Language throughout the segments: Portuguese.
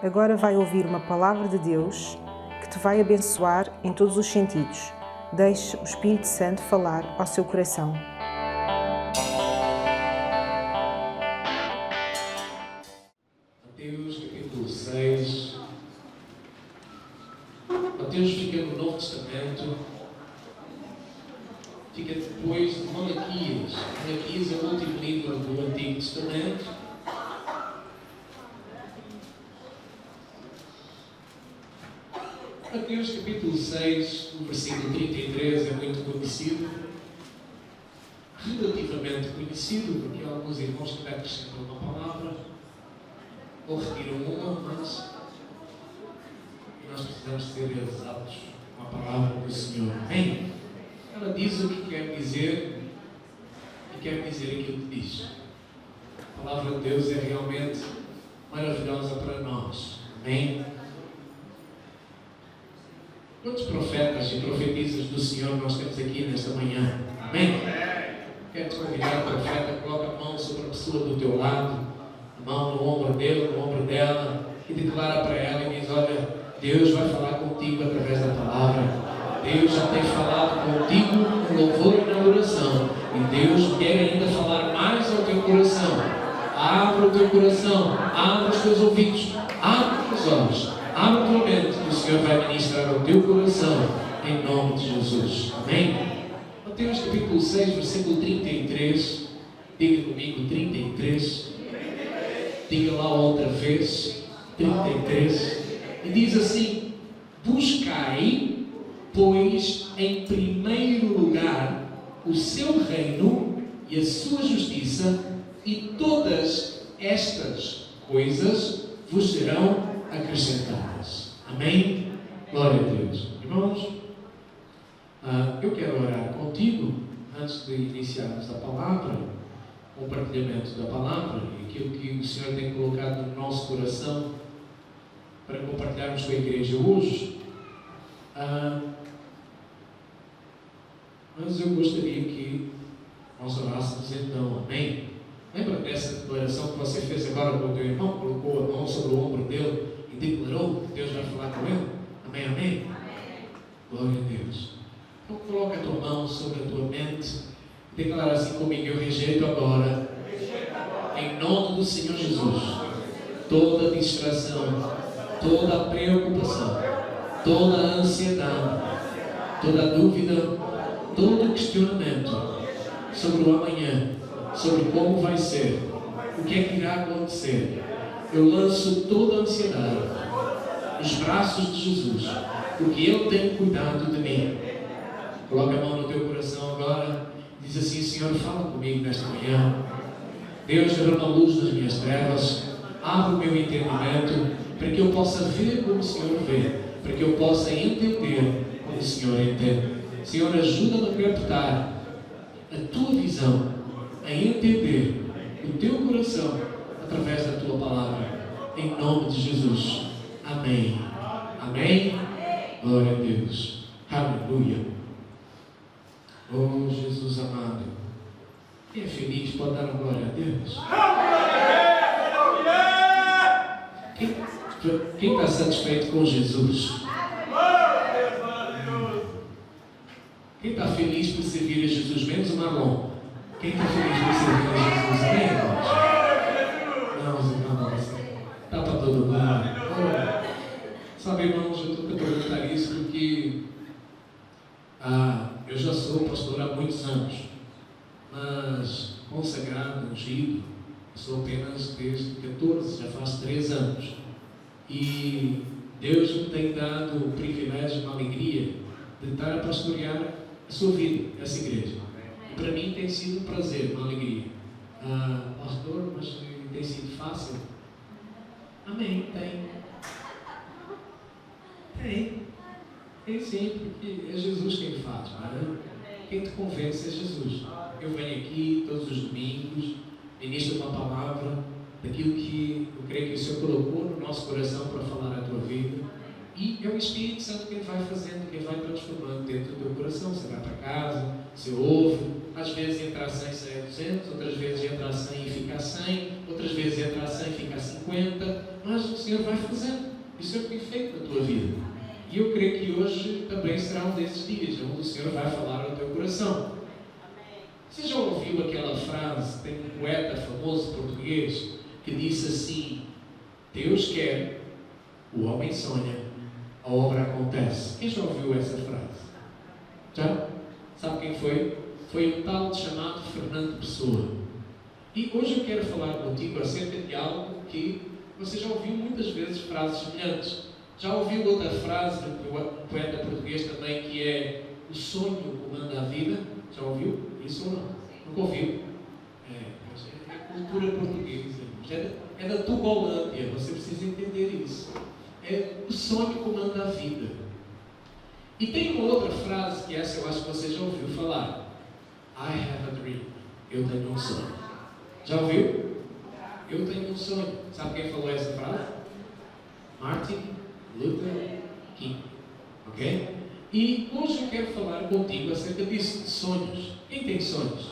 Agora vai ouvir uma palavra de Deus que te vai abençoar em todos os sentidos. Deixe o Espírito Santo falar ao seu coração. Mateus capítulo 6. Mateus fica no Novo Testamento, fica depois de Malaquias. Malaquias é o último livro do Antigo Testamento. Mateus capítulo 6, o versículo 33 é muito conhecido, relativamente conhecido, porque há alguns irmãos que acrescentam uma palavra ou retiram uma, mas nós precisamos ser exatos com a palavra do Senhor. Amém? Ela diz o que quer dizer e quer dizer aquilo que diz. A palavra de Deus é realmente maravilhosa para nós. Amém? Quantos profetas e profetisas do Senhor nós temos aqui nesta manhã? Amém? Quero-te convidar, profeta, coloca a mão sobre a pessoa do teu lado, a mão no ombro dele, no ombro dela, e declara para ela e diz: olha, Deus vai falar contigo através da palavra. Deus já tem falado contigo no louvor e na oração, e Deus quer ainda falar mais ao teu coração. Abra o teu coração, abra os teus ouvidos, abra os teus olhos, abra a tua mente, que o Senhor vai ministrar ao teu coração, em nome de Jesus. Amém? Mateus capítulo 6, versículo 33. Diga comigo, 33. Diga lá outra vez, 33. E diz assim: buscai, pois, em primeiro lugar o seu reino e a sua justiça, e todas estas coisas vos serão acrescentadas. Amém? Glória a Deus. Irmãos, eu quero orar contigo antes de iniciarmos a palavra, o compartilhamento da palavra, e aquilo que o Senhor tem colocado no nosso coração para compartilharmos com a igreja hoje. Mas eu gostaria que nós orássemos então. Amém? Lembra dessa declaração que você fez agora com o teu irmão? Colocou a mão sobre o ombro dele e declarou que Deus vai falar com ele? Amém, amém? Glória a Deus. Então coloca a tua mão sobre a tua mente e declara assim comigo: eu rejeito agora, em nome do Senhor Jesus, toda distração, toda preocupação, toda ansiedade, toda dúvida, todo questionamento sobre o amanhã, sobre como vai ser, o que é que irá acontecer. Eu lanço toda a ansiedade nos braços de Jesus, porque Ele tem cuidado de mim. Coloca a mão no teu coração agora, diz assim: Senhor, fala comigo nesta manhã. Deus, derrama a luz nas minhas trevas, abre o meu entendimento, para que eu possa ver como o Senhor vê, para que eu possa entender como o Senhor entende. Senhor, ajuda-me a captar a tua visão, a entender o teu coração através da tua palavra, em nome de Jesus. Amém. Amém. Glória a Deus. Aleluia. Oh, Jesus amado. Quem é feliz pode dar a glória a Deus. Quem está satisfeito com Jesus? Quem está feliz por servir a Jesus? Menos o Marlon. Quem está feliz por servir a Jesus? Amém, irmãos? Não, irmãos. Está para todo mundo. Sabe, irmãos, eu estou a perguntar isso porque eu já sou pastor há muitos anos, mas consagrado, ungido, sou apenas desde 14, já faz 3 anos. E Deus me tem dado o privilégio, uma alegria de estar a pastorear a sua vida, essa igreja. E para mim tem sido um prazer, uma alegria. Pastor, mas tem sido fácil? Amém, tem sim, porque é Jesus quem faz, não é? Quem te convence é Jesus. Eu venho aqui todos os domingos, ministro uma palavra daquilo que eu creio que o Senhor colocou no nosso coração para falar à tua vida. E é o Espírito Santo quem vai fazendo, quem vai transformando dentro do teu coração. Você vai para casa, você ouve, às vezes entra a 100 e sai a 200, outras vezes entra a 100 e fica a 100, outras vezes entra a 100 e fica a 50. Senhor vai fazendo. E o Senhor tem feito na tua vida. E eu creio que hoje também será um desses dias, onde o Senhor vai falar ao teu coração. Você já ouviu aquela frase? Tem um poeta famoso português que disse assim: Deus quer, o homem sonha, a obra acontece. Quem já ouviu essa frase? Já? Sabe quem foi? Foi um tal chamado Fernando Pessoa. E hoje eu quero falar contigo acerca de algo que você já ouviu muitas vezes frases semelhantes. Já ouviu outra frase de um poeta português também, que é: o sonho comanda a vida? Já ouviu isso ou não? Nunca ouviu? É cultura portuguesa. É da Tugolândia, você precisa entender isso. O sonho comanda a vida. E tem uma outra frase, que essa eu acho que você já ouviu falar: I have a dream. Eu tenho um sonho. Já ouviu? Eu tenho um sonho. Sabe quem falou essa frase? Martin Luther King. Ok? E hoje eu quero falar contigo acerca disso, de sonhos. Quem tem sonhos?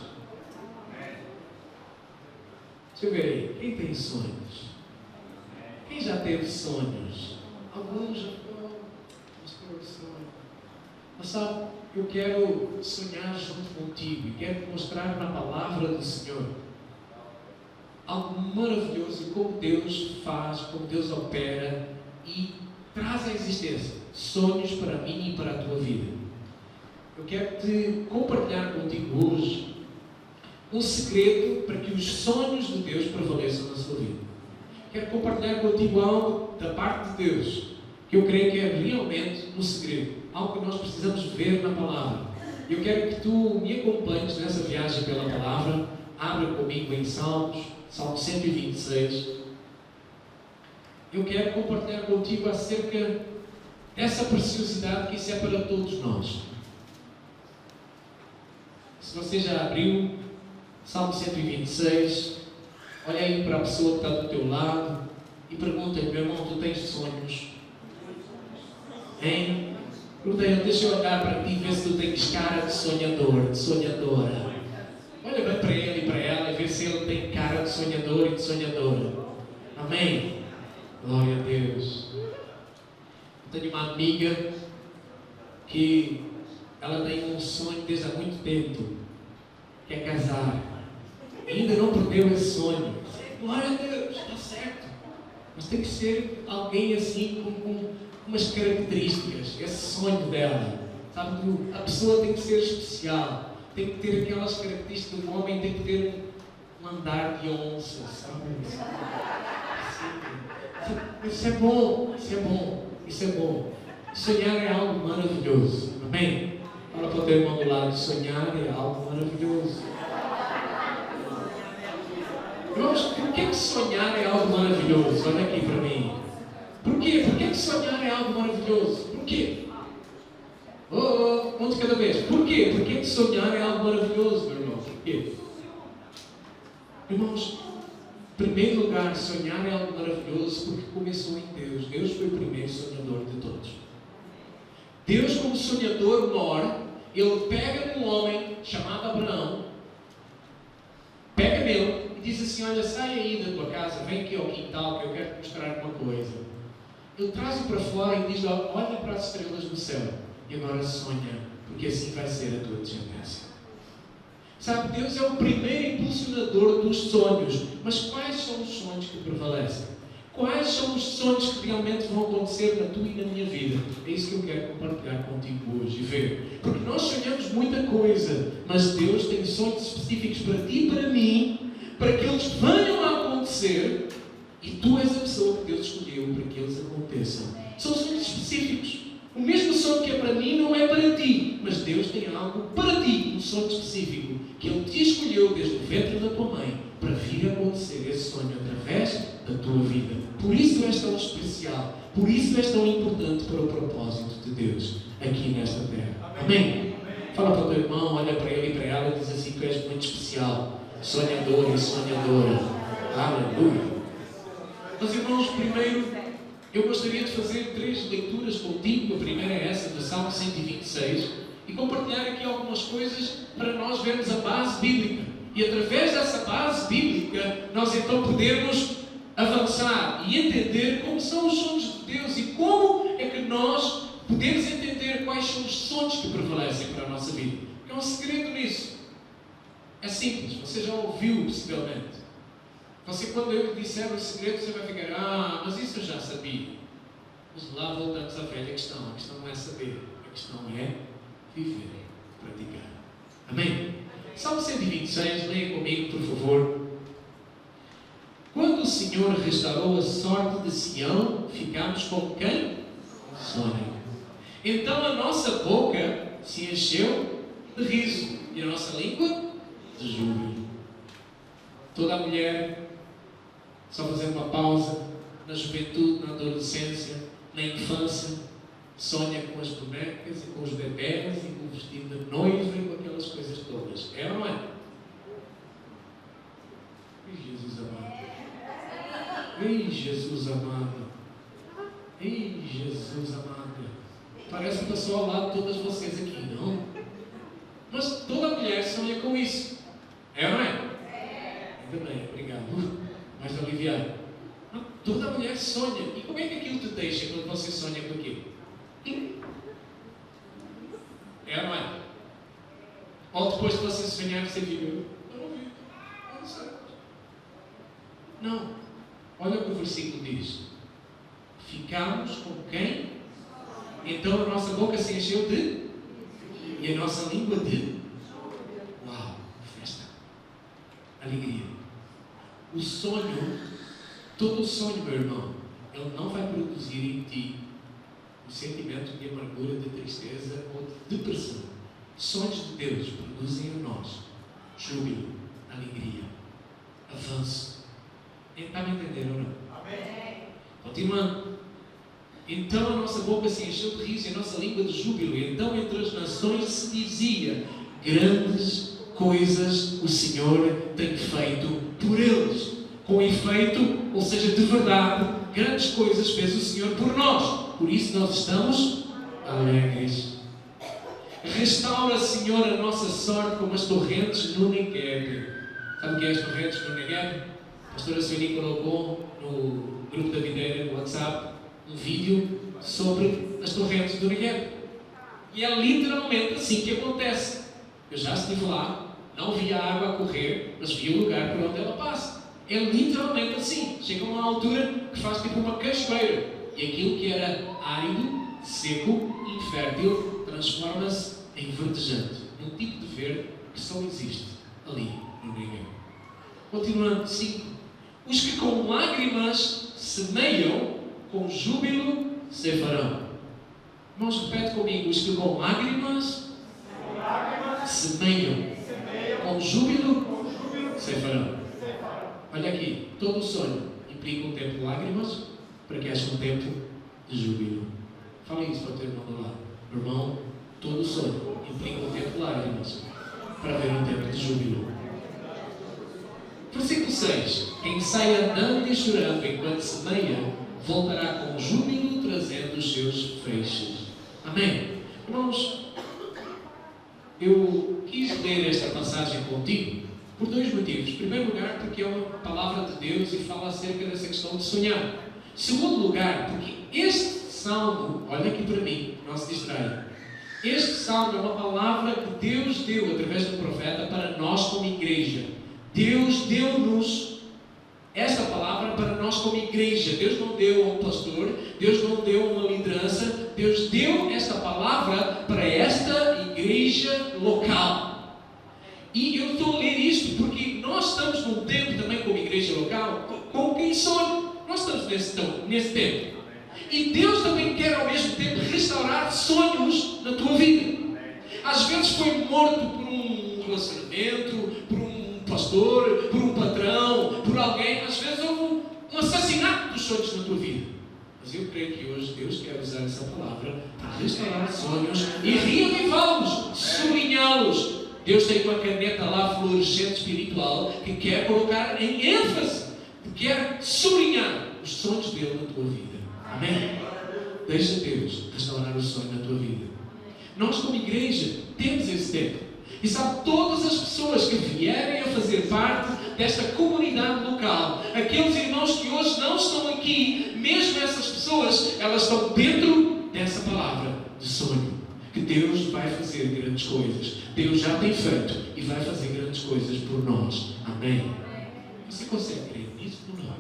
Deixa eu ver aí. Quem tem sonhos? Quem já teve sonhos? Alguns já foram. Mas sabe, eu quero sonhar junto contigo e quero te mostrar na palavra do Senhor algo maravilhoso, como Deus faz, como Deus opera e traz à existência sonhos para mim e para a tua vida. Eu quero te compartilhar contigo hoje um segredo para que os sonhos de Deus prevaleçam na sua vida. Quero compartilhar contigo algo da parte de Deus, que eu creio que é realmente um segredo, algo que nós precisamos ver na palavra. Eu quero que tu me acompanhes nessa viagem pela palavra. Abra comigo em Salmo 126. Eu quero compartilhar contigo acerca dessa preciosidade que isso é para todos nós. Se você já abriu Salmo 126, olha aí para a pessoa que está do teu lado e pergunta-lhe: meu irmão, tu tens sonhos? Hein? Deixa eu olhar para ti e ver se tu tens cara de sonhador, de sonhadora. Olha bem para ele e para ela e ver se ele tem cara de sonhador e de sonhadora. Amém? Glória a Deus. Eu tenho uma amiga que ela tem um sonho desde há muito tempo, que é casar. E ainda não perdeu esse sonho. Glória a Deus, está certo. Mas tem que ser alguém assim com umas características, esse sonho dela. Sabe, a pessoa tem que ser especial. Tem que ter aquelas características do homem, tem que ter um andar de onça, sabe? Isso é bom, isso é bom, isso é bom. Sonhar é algo maravilhoso, amém? Fala para o teu irmão do lado: sonhar é algo maravilhoso. Irmãos, por que sonhar é algo maravilhoso? Olha aqui para mim. Por quê? Por que sonhar é algo maravilhoso? Por quê? Um de cada vez. Por quê? Por que sonhar é algo maravilhoso, meu irmão? Por quê? Irmãos, em primeiro lugar, sonhar é algo maravilhoso porque começou em Deus. Deus foi o primeiro sonhador de todos. Deus, como sonhador mor, ele pega um homem chamado Abraão, pega nele e diz assim: olha, sai aí da tua casa, vem aqui ao quintal que eu quero te mostrar uma coisa. Ele traz-o para fora e diz: olha para as estrelas do céu e agora sonha, porque assim vai ser a tua descendência. Sabe, Deus é o primeiro impulsionador dos sonhos. Mas quais são os sonhos que prevalecem? Quais são os sonhos que realmente vão acontecer na tua e na minha vida? É isso que eu quero compartilhar contigo hoje e ver. Porque nós sonhamos muita coisa, mas Deus tem sonhos específicos para ti e para mim, para que eles venham a acontecer, e tu és a pessoa que Deus escolheu para que eles aconteçam. São sonhos específicos. O mesmo sonho que é para mim não é para ti, mas Deus tem algo para ti, um sonho específico, que Ele te escolheu desde o ventre da tua mãe, para vir a acontecer esse sonho através da tua vida. Por isso és tão especial, por isso és tão importante para o propósito de Deus aqui nesta terra. Amém? Fala para o teu irmão, olha para ele e para ela e diz assim: tu és muito especial, sonhador e sonhadora. Aleluia. Mas irmãos, primeiro eu gostaria de fazer 3 leituras contigo. A primeira é essa do Salmo 126 e compartilhar aqui algumas coisas para nós vermos a base bíblica e através dessa base bíblica nós então podermos avançar e entender como são os sonhos de Deus e como é que nós podemos entender quais são os sonhos que prevalecem para a nossa vida. Porque há um segredo nisso. É simples, você já ouviu possivelmente. Você, quando eu lhe disser o segredo, você vai ficar, mas isso eu já sabia. Mas lá voltamos à velha questão. A questão não é saber, a questão é viver, praticar. Amém? Salmo 126, leia comigo, por favor. Quando o Senhor restaurou a sorte de Sião, ficamos com quem? Sonho. Então a nossa boca se encheu de riso e a nossa língua de júbilo. Toda a mulher, só fazendo uma pausa, na juventude, na adolescência, na infância, sonha com as bonecas e com os bebés e com o vestido de noiva e com aquelas coisas todas. É ou não é? Ei, Jesus amado. Ei, Jesus amado. Ei, Jesus amado. Parece que estou só ao lado de todas vocês aqui, não? Mas toda mulher sonha com isso. É ou não é? Ainda bem, obrigado. Mais aliviado. Toda mulher sonha. E como é que aquilo te deixa quando você sonha com aquilo? É ou não é? Ou depois de você sonhar, você fica, eu não vi, não sei. Não. Olha o que o versículo diz. Ficamos com quem? Então a nossa boca se encheu de? E a nossa língua de? Uau! Festa! Alegria! O sonho, todo sonho, meu irmão, ele não vai produzir em ti um sentimento de amargura, de tristeza ou de depressão. Sonhos de Deus produzem em nós júbilo, alegria, avanço. Está me entendendo ou não? Amém. Continuando. Então a nossa boca se encheu de riso e a nossa língua de júbilo. E então entre as nações se dizia: grandes coisas o Senhor tem feito por eles. Com efeito, ou seja, de verdade, grandes coisas fez o Senhor por nós. Por isso nós estamos alegres. Restaura, Senhor, a nossa sorte como as torrentes no Negueb. Sabe o que é as torrentes no Negueb? A pastora Sueli colocou no grupo da videira, no WhatsApp, um vídeo sobre as torrentes do Negueb. E é literalmente assim que acontece. Eu já estive lá, não vi a água a correr, mas vi o lugar por onde ela passa. É literalmente assim. Chega a uma altura que faz tipo uma cachoeira. E aquilo que era árido, seco, infértil, transforma-se em verdejante. Um tipo de verde que só existe ali no Negueb. Continuando, 5. Os que com lágrimas semeiam, com júbilo ceifarão. Irmãos, repete comigo. Os que com lágrimas semeiam, com júbilo ceifarão. Olha aqui, todo sonho implica um tempo de lágrimas para que haja um tempo de júbilo. Fala isso para o teu irmão do lado. Irmão, todo sonho implica um tempo de lágrimas para haver um tempo de júbilo. Versículo 6. Quem sai andando e chorando enquanto semeia, voltará com júbilo trazendo os seus feixes. Amém? Irmãos, eu quis ler esta passagem contigo por 2 motivos. Em primeiro lugar, porque é uma palavra de Deus e fala acerca dessa questão de sonhar. Em segundo lugar, porque este salmo, olha aqui para mim, não se distraia. Este salmo é uma palavra que Deus deu através do profeta para nós como igreja. Deus deu-nos esta palavra para nós como igreja. Deus não deu a um pastor, Deus não deu a uma liderança, Deus deu esta palavra para esta igreja local. E eu estou a ler isto porque nós estamos num tempo também como igreja local, com quem sonha. Nós estamos nesse tempo. E Deus também quer ao mesmo tempo restaurar sonhos na tua vida. Às vezes foi morto por um relacionamento, por um pastor, por um patrão, por alguém. Às vezes houve um assassinato dos sonhos na tua vida. Mas eu creio que hoje Deus quer usar essa palavra para restaurar sonhos e reavivá-los, sublinhá-los. Deus tem uma caneta lá fluorescente espiritual que quer colocar em ênfase, que quer sublinhar os sonhos dele na tua vida. Amém? Deixa Deus restaurar o sonho na tua vida. Nós como igreja temos esse tempo. E sabe, todas as pessoas que vierem a fazer parte desta comunidade local. Aqueles irmãos que hoje não estão aqui, mesmo essas pessoas, elas estão dentro dessa palavra de sonho. Que Deus vai fazer grandes coisas. Deus já tem feito e vai fazer grandes coisas por nós. Amém? Você consegue crer nisso ou não?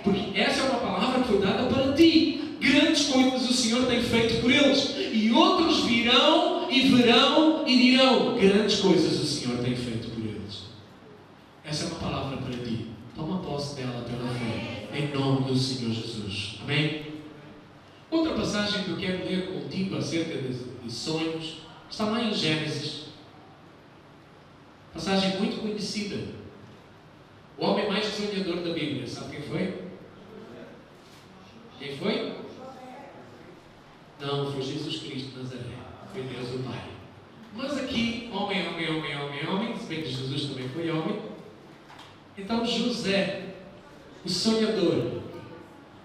Porque essa é uma palavra que foi dada para ti. Grandes coisas o Senhor tem feito por eles. E outros virão e verão e dirão: grandes coisas o Senhor tem feito por eles. Essa é uma palavra para ti. Toma posse dela pela fé. Em nome do Senhor Jesus. Amém? Outra passagem que eu quero ler contigo acerca de sonhos está lá em Gênesis. Passagem muito conhecida. O homem mais sonhador da Bíblia. Sabe quem foi? Quem foi? Não, foi Jesus Cristo de Nazaré. Foi Deus o Pai. Mas aqui, homem, se bem que Jesus também foi homem. Então José, o sonhador,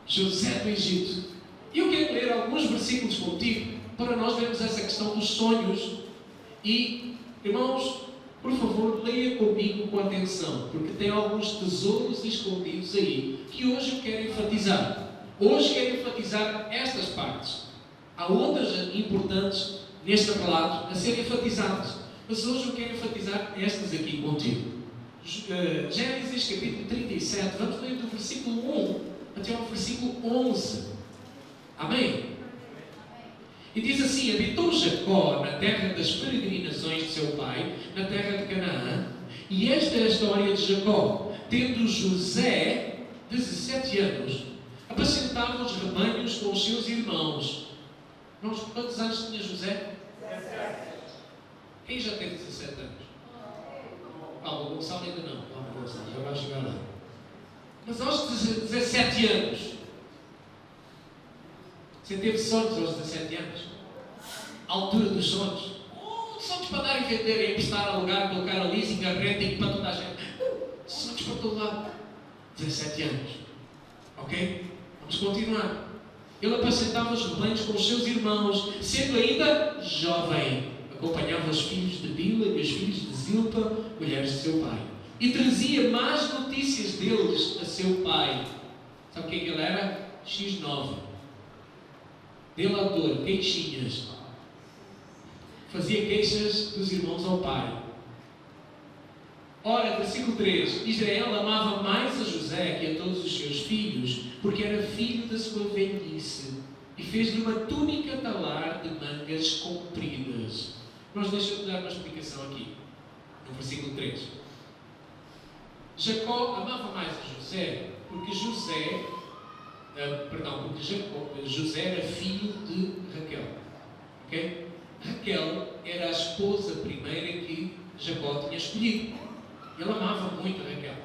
José do Egito. E eu quero ler alguns versículos contigo para nós vermos essa questão dos sonhos. E, irmãos, por favor, leia comigo com atenção, porque tem alguns tesouros escondidos aí que hoje eu quero enfatizar. Hoje quero enfatizar estas partes. Há outras importantes neste relato a serem enfatizadas, mas hoje eu quero enfatizar estas aqui contigo. Gênesis capítulo 37, vamos ler do versículo 1 até ao versículo 11. Amém? E diz assim: habitou Jacó na terra das peregrinações de seu pai, na terra de Canaã, e esta é a história de Jacó. Tendo José 17 anos, apacentava os rebanhos com os seus irmãos. Quantos anos tinha José? 17. Quem já teve 17 anos? O Gonçalo ainda não. O Gonçalo já vai chegar lá. Mas aos 17 anos, você teve sonhos aos 17 anos? A altura dos sonhos? Sonhos para dar e vender, emprestar, alugar, colocar a leasing, a renta e para toda a gente. Sonhos para todo lado. 17 anos. Ok? Vamos continuar. Ele apacentava os rebanhos com os seus irmãos, sendo ainda jovem. Acompanhava os filhos de Bila e os filhos de Zilpa, mulheres de seu pai. E trazia más notícias deles a seu pai. Sabe o que ele era? X9. Delator, queixinhas. Fazia queixas dos irmãos ao pai. Ora, versículo 3: Israel amava mais a José que a todos os seus filhos, porque era filho da sua velhice, e fez-lhe uma túnica talar de mangas compridas. Mas deixa-me dar uma explicação aqui, no versículo 3. Jacó amava mais a José, porque José era filho de Raquel. Ok? Raquel era a esposa primeira que Jacó tinha escolhido. Ele amava muito a Raquel.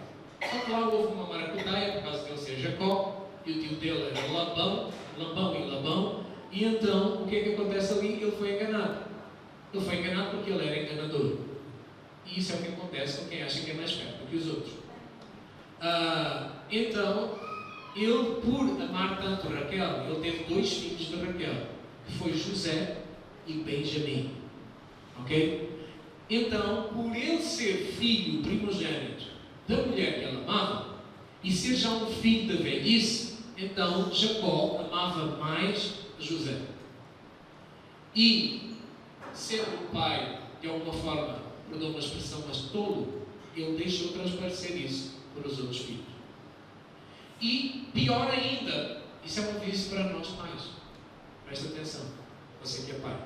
Só que lá houve uma maracutaia por causa de ele ser Jacó, e o tio dele era Labão e Labão, e então o que é que acontece ali? Ele foi enganado. Ele foi enganado porque ele era enganador. E isso é o que acontece com quem acha que é mais esperto do que os outros. Então, ele, por amar tanto Raquel, ele teve 2 filhos de Raquel, que foi José e Benjamim. Ok? Então, por ele ser filho primogênito da mulher que ele amava, e ser já um filho da velhice, então Jacó amava mais José. E, sendo o pai, de alguma forma, perdão uma expressão, mas tolo, ele deixou transparecer isso para os outros filhos. E, pior ainda, isso é um aviso para nós pais. Presta atenção, você que é pai.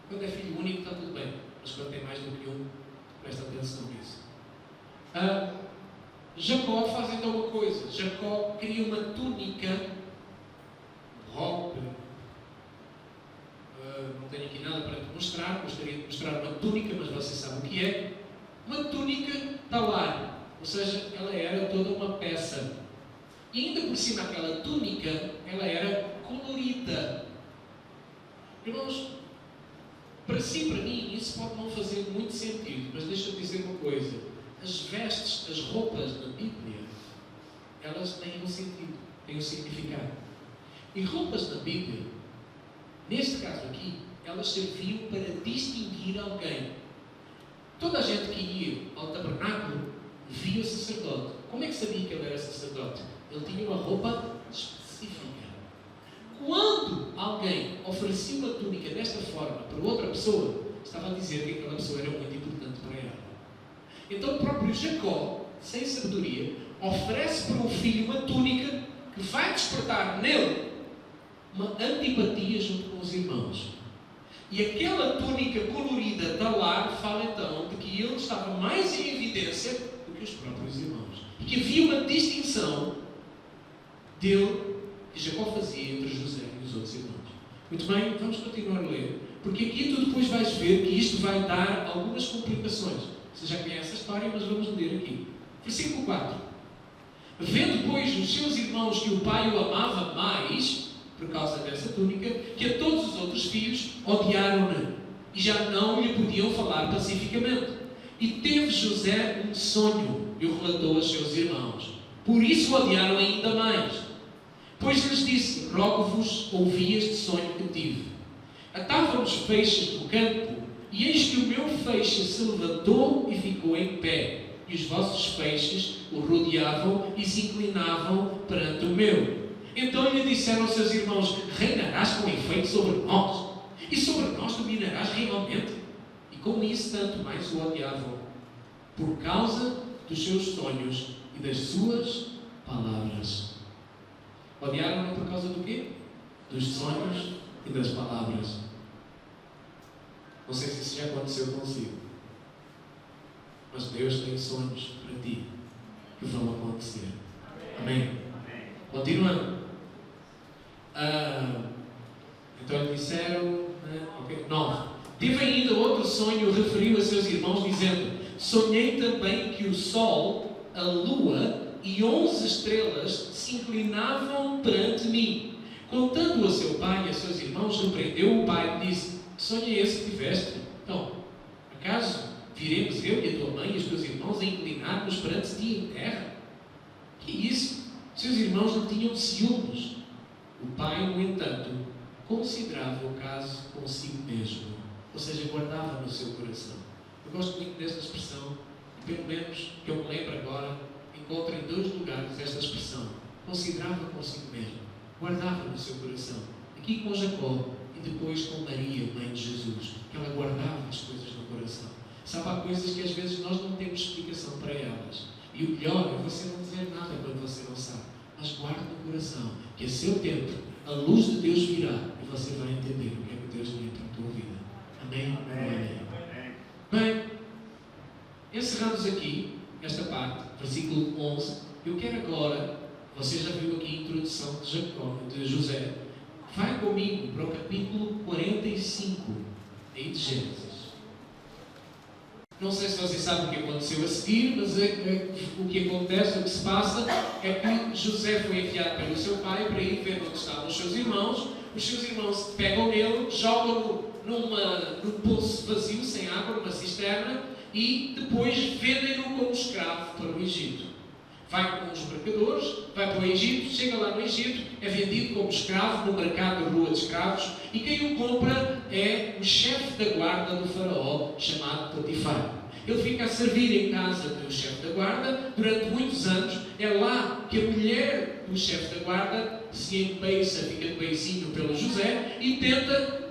Quando é filho único está tudo bem, mas quando tem mais do que um, presta atenção nisso. Jacó faz então uma coisa. Jacó cria uma túnica, roupa. Não tenho aqui nada para te mostrar, gostaria de mostrar uma túnica, mas você sabe o que é. Uma túnica talar, ou seja, ela era toda uma peça. E ainda por cima aquela túnica, ela era colorida. Irmãos, para si e para mim, isso pode não fazer muito sentido, mas deixa-me dizer uma coisa. As vestes, as roupas da Bíblia, elas têm um sentido, têm um significado. E roupas da Bíblia, neste caso aqui, elas serviam para distinguir alguém. Toda a gente que ia ao tabernáculo via o sacerdote. Como é que sabia que ele era sacerdote? Ele tinha uma roupa específica. Quando alguém oferecia uma túnica desta forma para outra pessoa, estava a dizer que aquela pessoa era muito importante para ela. Então o próprio Jacó, sem sabedoria, oferece para o filho uma túnica que vai despertar nele uma antipatia junto com os irmãos. E aquela túnica colorida da lar fala então de que ele estava mais em evidência do que os próprios irmãos. E que havia uma distinção dele que Jacó fazia entre José e os outros irmãos. Muito bem, vamos continuar a ler, porque aqui tu depois vais ver que isto vai dar algumas complicações. Você já conhece a história, mas vamos ler aqui. Versículo 4. Vendo, pois, os seus irmãos que o pai o amava mais, por causa dessa túnica, que a todos os outros filhos odiaram-na, e já não lhe podiam falar pacificamente. E teve José um sonho, e o relatou aos seus irmãos. Por isso o odiaram ainda mais. Pois lhes disse: rogo-vos, ouvi este sonho que tive. Atavam os feixes do campo, e eis que o meu feixe se levantou e ficou em pé, e os vossos feixes o rodeavam e se inclinavam perante o meu. Então lhe disseram aos seus irmãos: reinarás com efeito sobre nós, e sobre nós dominarás realmente. E com isso tanto mais o odiavam, por causa dos seus sonhos e das suas palavras. Odiaram-no por causa do quê? Dos sonhos e das palavras. Não sei se isso já aconteceu consigo, mas Deus tem sonhos para ti que vão acontecer. Amém? Continuando. Então lhe disseram, okay. 9. Teve ainda outro sonho, referiu a seus irmãos, dizendo: sonhei também que o sol, a lua e 11 estrelas se inclinavam perante mim. Contando a seu pai e a seus irmãos, repreendeu o pai e disse: que sonho é esse que tiveste? Então, acaso viremos eu e a tua mãe e os teus irmãos a inclinar-nos perante ti em terra? Que isso? Seus irmãos não tinham ciúmes. O pai, no entanto, considerava o caso consigo mesmo, ou seja, guardava no seu coração. Eu gosto muito desta expressão, e pelo menos que eu me lembro agora, encontro em 2 lugares esta expressão: considerava consigo mesmo, guardava no seu coração. Aqui com Jacó e depois com Maria, mãe de Jesus, que ela guardava as coisas no coração. Sabe, há coisas que às vezes nós não temos explicação para elas, e o melhor é você não dizer nada quando você não sabe. Mas guarde no coração, que a seu tempo a luz de Deus virá e você vai entender o que é que Deus tem para a tua vida. Amém? Amém. Bem, encerramos aqui esta parte, versículo 11. Eu quero agora, você já viu aqui a introdução de José. Vai comigo para o capítulo 45 aí de Gênesis. Não sei se você sabe o que aconteceu a seguir, mas o que acontece, o que se passa, é que José foi enviado pelo seu pai para ir ver onde estavam os seus irmãos. Os seus irmãos pegam nele, jogam-no num poço vazio, sem água, numa cisterna, e depois vendem-no como escravo para o Egito. Vai com os mercadores, vai para o Egito, chega lá no Egito, é vendido como escravo no mercado da rua de escravos, e quem o compra é o chefe da guarda do faraó, chamado Potifar. Ele fica a servir em casa do chefe da guarda durante muitos anos. É lá que a mulher do chefe da guarda se embeiça, fica de beicinho pelo José e tenta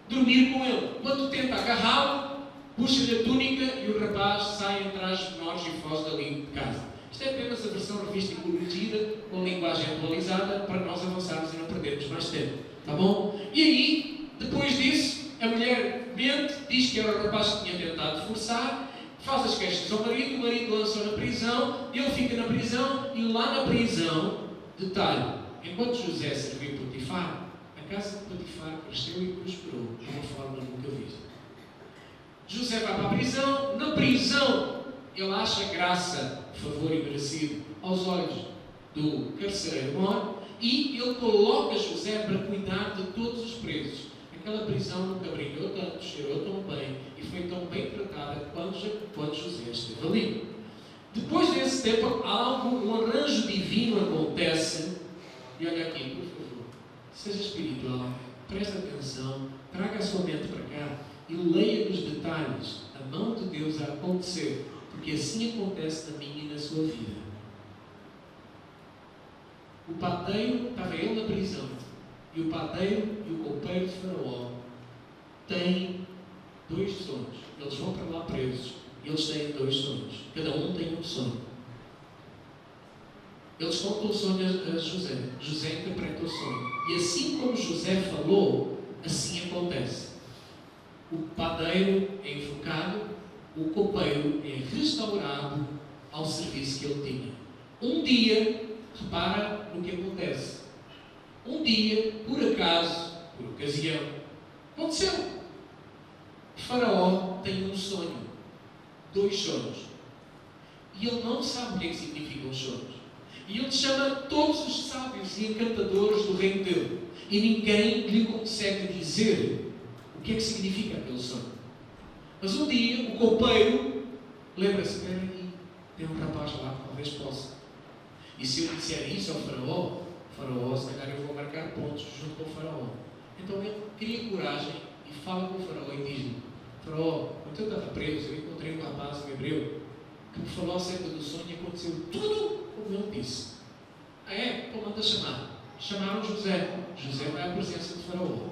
dormir com ele. Quando tenta agarrá-lo, puxa-lhe a túnica e o rapaz sai em trajes menores e foge dali de casa. Isto é apenas a versão revista e corrigida, com linguagem atualizada, para nós avançarmos e não perdermos mais tempo. Tá bom? E aí, depois disso, a mulher mente, diz que era o rapaz que tinha tentado forçar, faz as queixas ao marido, o marido lança-o na prisão, ele fica na prisão, e lá na prisão, detalhe, enquanto José serviu Potifar, a casa de Potifar cresceu e prosperou de uma forma nunca vista. José vai para a prisão, na prisão ele acha graça, favor e merecido aos olhos do carcereiro mor, e ele coloca José para cuidar de todos os presos. Aquela prisão nunca brilhou tanto, cheirou tão bem e foi tão bem tratada quando José esteve ali. Depois desse tempo, um arranjo divino acontece. E olha aqui, por favor, seja espiritual, preste atenção, traga a sua mente para cá e leia nos detalhes a mão de Deus a acontecer Porque assim acontece na minha e na sua vida. O padeiro, estava ele na prisão, e o padeiro e o copeiro de Faraó têm 2 sonhos. Eles vão para lá presos, e eles têm 2 sonhos. Cada um tem um sonho. Eles contam o sonho a José. José interpreta o sonho. E assim como José falou, assim acontece. O padeiro é enforcado, o copeiro é restaurado ao serviço que ele tinha. Um dia, repara no que acontece. Um dia, por acaso, por ocasião, aconteceu. Faraó tem um sonho. 2 sonhos. E ele não sabe o que é que significam os sonhos. E ele chama todos os sábios e encantadores do reino dele. E ninguém lhe consegue dizer o que é que significa aquele sonho. Mas um dia, o copeiro lembra-se: espera aí, tem um rapaz lá, talvez possa. E se eu disser isso ao Faraó, se calhar eu vou marcar pontos junto com o Faraó. Então ele cria coragem e fala com o Faraó e diz-lhe: Faraó, quando eu estava preso, eu encontrei um rapaz, um hebreu, que me falou acerca do sonho e aconteceu tudo como ele disse. Ah é? Então manda chamar. Chamaram José. José vai à presença de Faraó.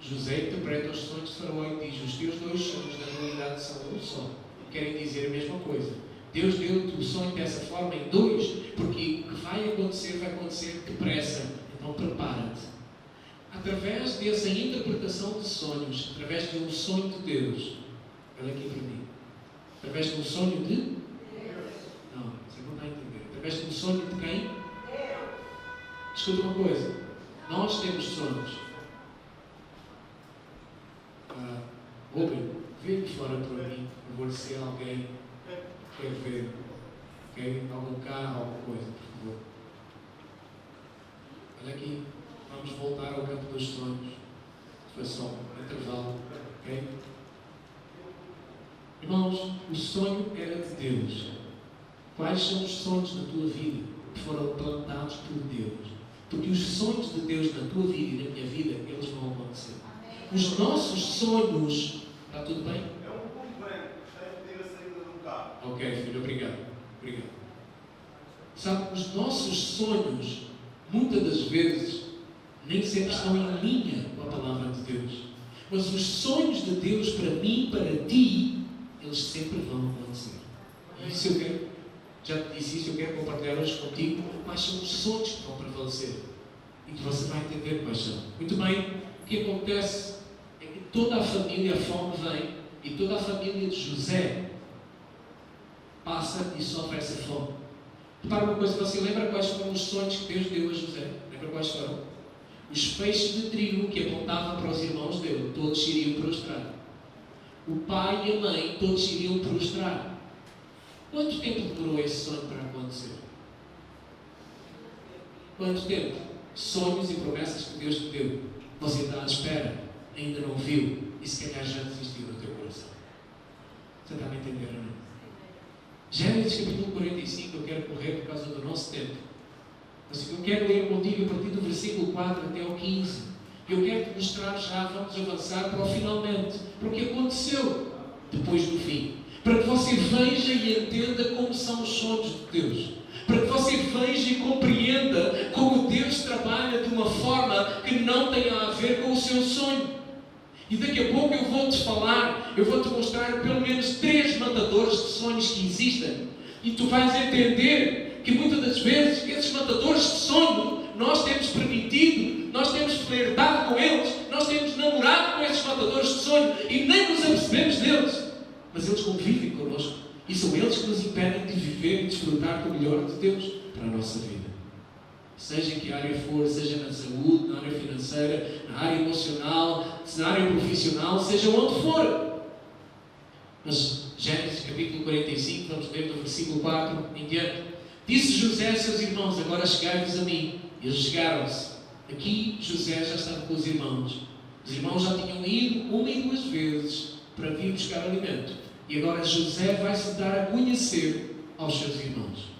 José interpreta os sonhos de Faraó e diz: os teus 2 sonhos na realidade são um só. E querem dizer a mesma coisa. Deus deu-te o sonho dessa forma em 2, porque o que vai acontecer depressa. Então prepara-te. Através dessa interpretação de sonhos, através de um sonho de Deus, olha aqui para mim, através de um sonho de Deus. Não, você não está a entender. Através de um sonho de quem? Deus. Escuta uma coisa. Nós temos sonhos. Rubem, vem fora para mim. Eu vou ser alguém que quer ver. Okay? Algum carro, alguma coisa, por favor. Olha aqui. Vamos voltar ao campo dos sonhos. Foi só um intervalo. Okay? Irmãos, o sonho era de Deus. Quais são os sonhos da tua vida que foram plantados por Deus? Porque os sonhos de Deus na tua vida e na minha vida, eles vão acontecer. Os nossos sonhos... Está tudo bem? É um ponto branco. Está a pedir a saída de um carro. Ok, filho, obrigado. Sabe, os nossos sonhos, muitas das vezes, nem sempre estão em linha com a palavra de Deus. Mas os sonhos de Deus para mim, para ti, eles sempre vão acontecer. E isso eu quero, já te disse isso, eu quero compartilhar hoje contigo quais são os sonhos que vão prevalecer. E que você vai entender quais são. Muito bem, o que acontece é que toda a família, a fome vem, e toda a família de José passa e sofre essa fome. Repara uma coisa, você lembra quais foram os sonhos que Deus deu a José? Lembra quais foram? Os feixes de trigo que apontavam para os irmãos dele, todos iriam prostrar. O pai e a mãe, todos iriam prostrar. Quanto tempo demorou esse sonho para acontecer? Quanto tempo? Sonhos e promessas que Deus te deu. Você está à espera, ainda não viu, e se calhar já desistiu do teu coração. Você está a me entender ou não? Gênesis capítulo 45, eu quero correr por causa do nosso tempo. Mas eu quero ler contigo a partir do versículo 4 até ao 15. Eu quero te mostrar já, vamos avançar para o finalmente, para o que aconteceu depois do fim. Para que você veja e entenda como são os sonhos de Deus. Para que você veja e compreenda como Deus trabalha de uma forma que não tenha a ver com o seu sonho. E daqui a pouco eu vou-te falar, eu vou-te mostrar pelo menos 3 matadores de sonhos que existem. E tu vais entender que muitas das vezes esses matadores de sonho, nós temos permitido, nós temos flertado com eles, nós temos namorado com esses matadores de sonho e nem nos apercebemos deles. Mas eles convivem connosco e são eles que nos impedem de viver e desfrutar do melhor de Deus para a nossa vida. Seja em que área for, seja na saúde, na área financeira, na área emocional, na área profissional, seja onde for. Mas Gênesis capítulo 45, vamos ler do versículo 4 em diante. Disse José a seus irmãos: agora chegai-vos a mim. Eles chegaram-se. Aqui José já estava com os irmãos. Os irmãos já tinham ido 1 e 2 vezes para vir buscar alimento. E agora José vai se dar a conhecer aos seus irmãos.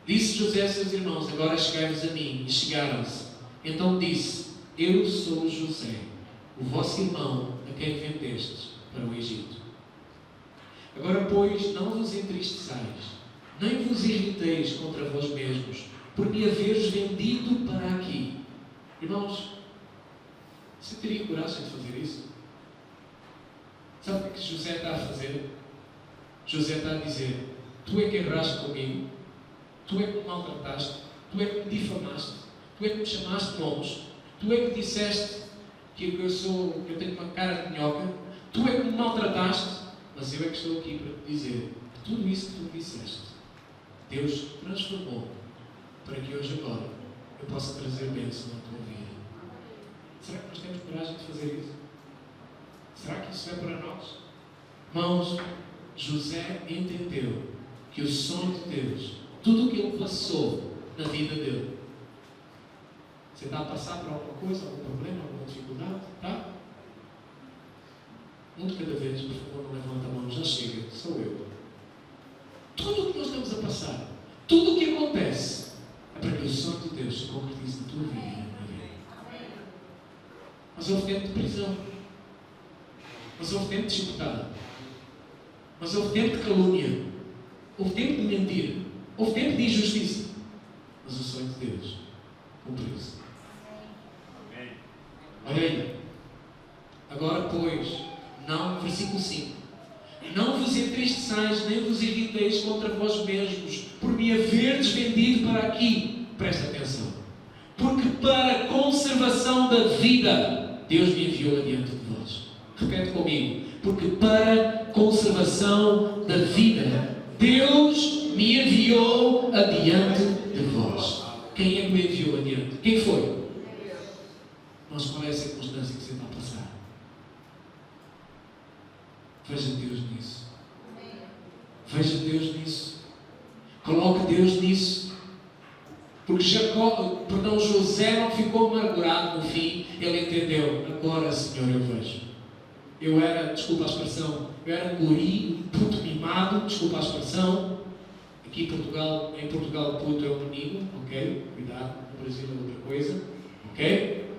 Disse José a seus irmãos: agora chegai-vos a mim. E chegaram-se. Então disse: eu sou José, o vosso irmão, a quem vendestes para o Egito. Agora, pois, não vos entristeçais, nem vos irriteis contra vós mesmos, por me haveres vendido para aqui. Irmãos, você teria coragem de fazer isso? Sabe o que José está a fazer? José está a dizer: tu é que erraste comigo, tu é que me maltrataste, tu é que me difamaste, tu é que me chamaste nomes, tu é que disseste que eu tenho uma cara de minhoca, tu é que me maltrataste, mas eu é que estou aqui para te dizer que tudo isso que tu me disseste, Deus transformou para que hoje agora eu possa trazer bênção na tua vida. Será que nós temos coragem de fazer isso? Será que isso é para nós? Irmãos, José entendeu que o sonho de Deus, tudo o que ele passou na vida dele. Você está a passar por alguma coisa, algum problema, alguma dificuldade? Tá? Um de cada vez, por favor, não levanta a mão, já chega, sou eu. Tudo o que nós estamos a passar, tudo o que acontece, é para que o sonho de Deus se concretize na tua vida e na minha vida. Mas houve tempo de prisão, mas houve tempo de chicotada, mas houve tempo de calúnia, houve tempo de mentira, houve tempo de injustiça, mas o sonho de Deus cumpriu-se. Olha aí. Agora, pois, não, versículo 5. Não vos entristeçais, nem vos irriteis contra vós mesmos, por me haverdes vendido para aqui. Presta atenção. Porque para a conservação da vida, Deus me enviou adiante de vós. Repete comigo. Porque para a conservação da vida, Deus me enviou adiante de vós. Quem é que me enviou adiante? Quem foi? Mas qual é a circunstância que você está a passar? Veja Deus nisso. Veja Deus nisso. Coloque Deus nisso. Porque José não ficou amargurado no fim. Ele entendeu. Agora, Senhor, eu vejo. Eu era, desculpa a expressão, eu era um guri, um puto mimado, desculpa a expressão. Aqui em Portugal, puto é um menino, ok? Cuidado, no Brasil é outra coisa, ok?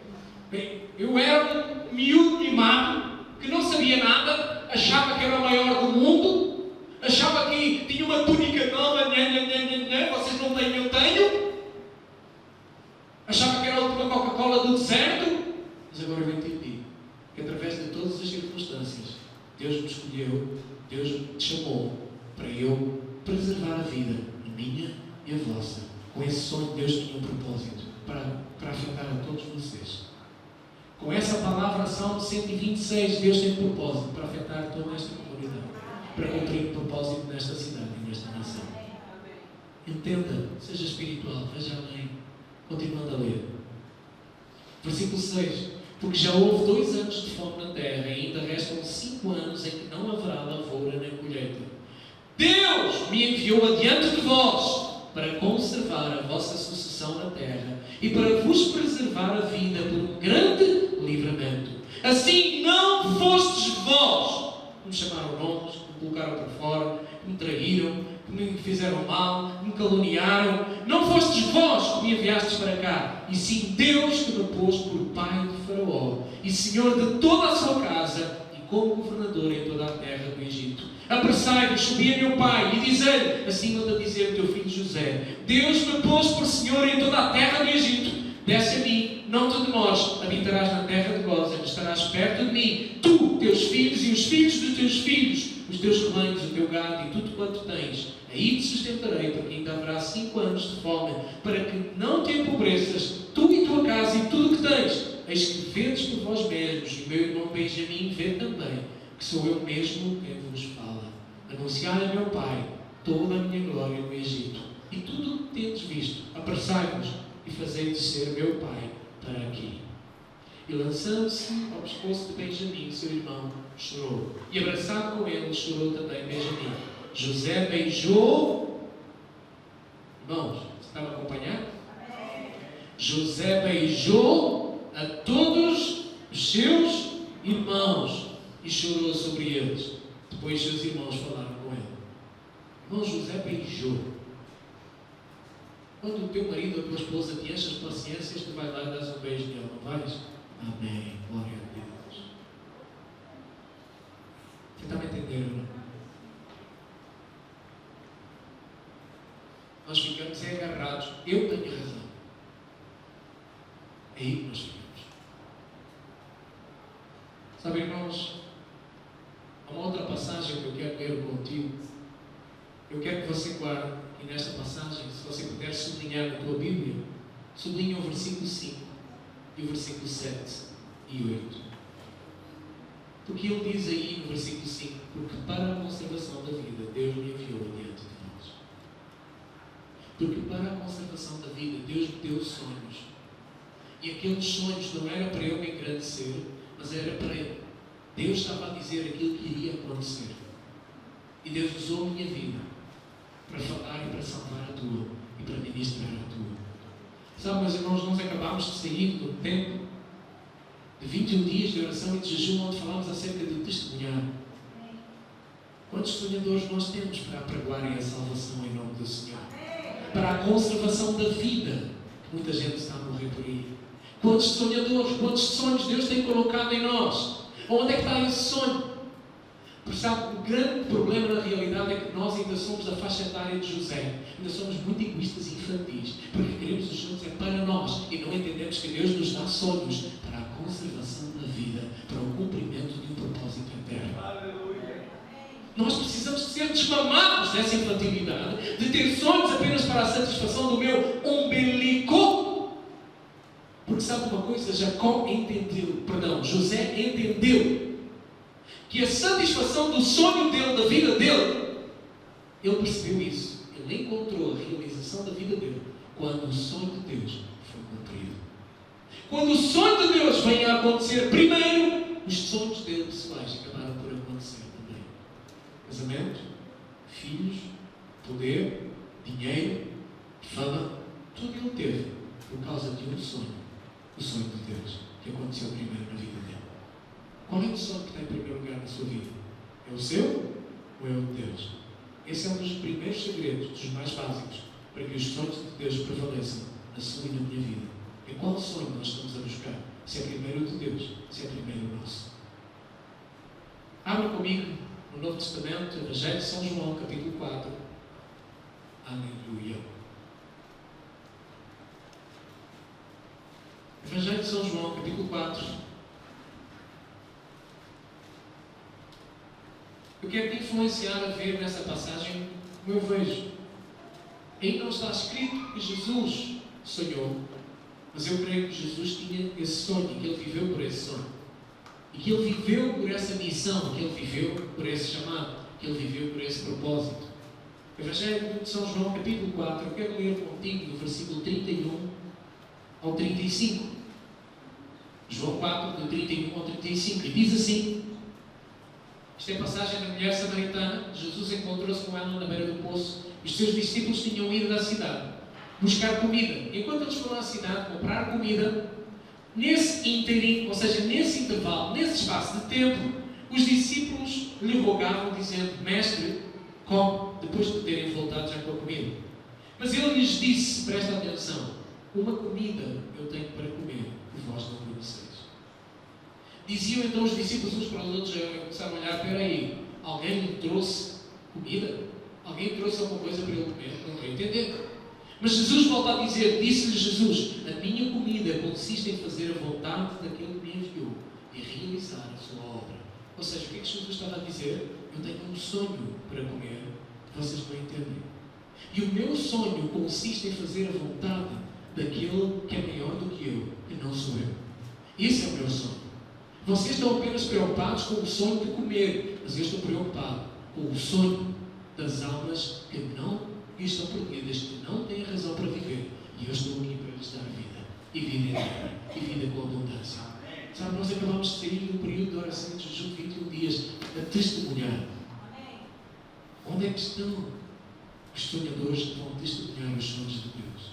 Bem, eu era um miúdo mimado, que não sabia nada, achava que era o maior do mundo, achava que tinha uma túnica nova, vocês não têm, eu tenho. Achava que era a última Coca-Cola do deserto, mas agora eu entendi que através de todas as circunstâncias, Deus me escolheu, Deus me chamou para eu preservar a vida, a minha e a vossa. Com esse sonho, Deus tinha um propósito para afetar a todos vocês. Com essa palavra, Salmo 126, Deus tem um propósito para afetar toda esta comunidade, para cumprir um propósito nesta cidade e nesta nação. Entenda, seja espiritual, veja além. Continuando a ler. Versículo 6. Porque já houve 2 anos de fome na terra e ainda restam 5 anos em que não haverá lavoura nem colheita. Deus me enviou adiante de vós para conservar a vossa sucessão na terra e para vos preservar a vida por um grande livramento. Assim não fostes vós que me chamaram nomes, que me colocaram para fora, que me traíram, que me fizeram mal, que me caluniaram. Não fostes vós que me enviastes para cá, e sim Deus que me pôs por pai de Faraó e senhor de toda a sua casa e como governador em toda a terra do Egito. Apressai-vos, subi a meu pai e dizei-lhe, assim manda dizer o teu filho José: Deus me pôs por senhor em toda a terra do Egito. Desce a mim, não te demores, habitarás na terra de Gósen, estarás perto de mim, tu, teus filhos e os filhos dos teus filhos, os teus rebanhos, o teu gado e tudo quanto tens. Aí te sustentarei, porque ainda haverá 5 anos de fome, para que não te empobreças, tu e tua casa e tudo o que tens. Eis que vedes por vós mesmos, e meu irmão Benjamim vê também, que sou eu mesmo quem vos fala. Anunciai a meu pai toda a minha glória no Egito, e tudo o que tendes visto, apressai-vos e fazei descer meu pai para aqui. E lançando-se ao pescoço de Benjamim, seu irmão, chorou. E abraçado com ele, chorou também Benjamim. José beijou. Irmãos, você estava a acompanhar? José beijou a todos os seus irmãos e chorou sobre eles. Depois seus irmãos falaram com ele. Irmão, José beijou. Quando o teu marido ou a tua esposa te enche as paciências, tu vais lá e dás um beijo nele, não vais? Amém. Glória a Deus. Você está me entendendo, não? nós ficamos agarrados. Eu tenho razão. É aí que nós ficamos. Sabe, irmãos, há uma outra passagem que eu quero ler contigo. Eu quero que você guarde aqui nesta passagem, se você puder sublinhar na tua Bíblia, sublinha o versículo 5 e o versículo 7 e 8. Porque ele diz aí no versículo 5, porque para a conservação da vida Deus me enviou adiante de nós. Porque para a conservação da vida Deus me deu sonhos. E aqueles sonhos não era para eu me engrandecer, mas era para ele. Deus estava a dizer aquilo que iria acontecer. E Deus usou a minha vida para falar e para salvar a tua e para ministrar a tua. Sabe, meus irmãos, nós acabámos de sair do tempo de 21 dias de oração e de jejum, onde falámos acerca do testemunhar. Quantos sonhadores nós temos para apregoar a salvação em nome do Senhor? Para a conservação da vida, que muita gente está a morrer por aí. Quantos sonhadores, quantos sonhos Deus tem colocado em nós? Onde é que está esse sonho? Porque sabe, o grande problema na realidade é que nós ainda somos da faixa etária de José. Ainda somos muito egoístas e infantis. Porque queremos os sonhos é para nós. E não entendemos que Deus nos dá sonhos para a conservação da vida, para o cumprimento de um propósito eterno. Nós precisamos de ser desmamados dessa infantilidade, de ter sonhos apenas para a satisfação do meu umbilico. Porque sabe uma coisa? José entendeu que a satisfação do sonho dele, da vida dele, ele percebeu isso. Ele encontrou a realização da vida dele quando o sonho de Deus foi cumprido. Quando o sonho de Deus vem a acontecer primeiro, os sonhos dele pessoais acabaram por acontecer também. Casamento, filhos, poder, dinheiro, fama, tudo ele teve por causa de um sonho. O sonho de Deus, que aconteceu primeiro na vida dele. Qual é o sonho que está em primeiro lugar na sua vida? É o seu ou é o de Deus? Esse é um dos primeiros segredos, dos mais básicos, para que os sonhos de Deus prevaleçam na sua e na minha vida. É qual sonho nós estamos a buscar? Se é primeiro o de Deus, se é primeiro o nosso. Abra comigo no Novo Testamento, Evangelho de São João, capítulo 4. Aleluia. Evangelho de São João, capítulo 4. Eu quero te influenciar a ver nessa passagem como eu vejo. Aí não está escrito que Jesus sonhou, mas eu creio que Jesus tinha esse sonho, que ele viveu por esse sonho. E que ele viveu por essa missão, que ele viveu por esse chamado, que ele viveu por esse propósito. Evangelho de São João, capítulo 4, eu quero ler contigo do versículo 31 ao 35. João 4, do 31 ao 35, e diz assim: esta é a passagem da mulher samaritana. Jesus encontrou-se com ela na beira do poço. Os seus discípulos tinham ido da cidade buscar comida. Enquanto eles foram à cidade comprar comida, nesse inteirinho, ou seja, nesse intervalo, nesse espaço de tempo, os discípulos lhe rogavam, dizendo: Mestre, come, depois de terem voltado já com a comida. Mas ele lhes disse, presta atenção, uma comida eu tenho para comer, que vós não conheceis. Diziam então os discípulos uns para os outros, começaram a olhar: espera aí, alguém lhe trouxe comida? Alguém trouxe alguma coisa para ele comer? Não estou a entender. Mas Jesus volta a dizer, disse-lhe Jesus: a minha comida consiste em fazer a vontade daquele que me enviou e realizar a sua obra. Ou seja, o que é que Jesus estava a dizer? Eu tenho um sonho para comer, vocês não entendem. E o meu sonho consiste em fazer a vontade daquele que é maior do que eu, e não sou eu. Esse é o meu sonho. Vocês estão apenas preocupados com o sonho de comer, mas eu estou preocupado com o sonho das almas que estão perdidas, que não têm razão para viver. E eu estou aqui para lhes dar vida, e vida eterna, e vida com abundância. Sabe, nós acabamos de sair de um período de oração de jejum de 21 dias a testemunhar. Onde é que estão os sonhadores que vão testemunhar os sonhos de Deus?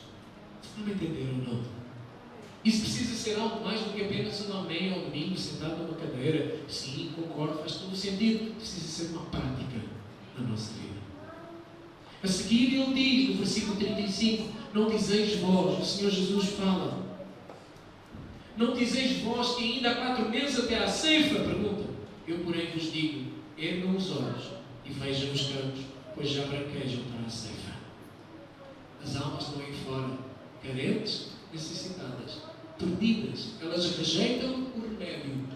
Não me entenderam, não? Isso precisa ser algo mais do que apenas um amém ao domingo, sentado numa cadeira. Sim, concordo, faz todo o sentido. Precisa ser uma prática na nossa vida. A seguir ele diz, no versículo 35, não dizeis vós, o Senhor Jesus fala, não dizeis vós que ainda há 4 meses até à ceifa? Pergunta. Eu, porém, vos digo, ergam os olhos e vejam os campos, pois já branquejam para a ceifa. As almas estão aí fora, carentes, necessitadas, perdidas. Elas rejeitam o remédio.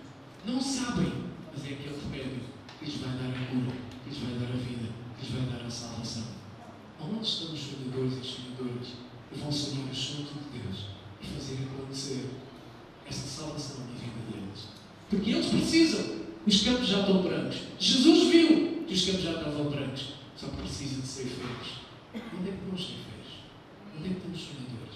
Não sabem, mas é aquele remédio que lhes vai dar a cura, que lhes vai dar a vida, que lhes vai dar a salvação. Onde estão os sonhadores e as sonhadoras que vão sonhar o sonho de Deus e fazer acontecer essa salvação na vida deles? Porque eles precisam. Os campos já estão brancos. Jesus viu que os campos já estavam brancos. Só que precisam de ceifeiros. Onde é que estão os ceifeiros? Onde é que estão os sonhadores?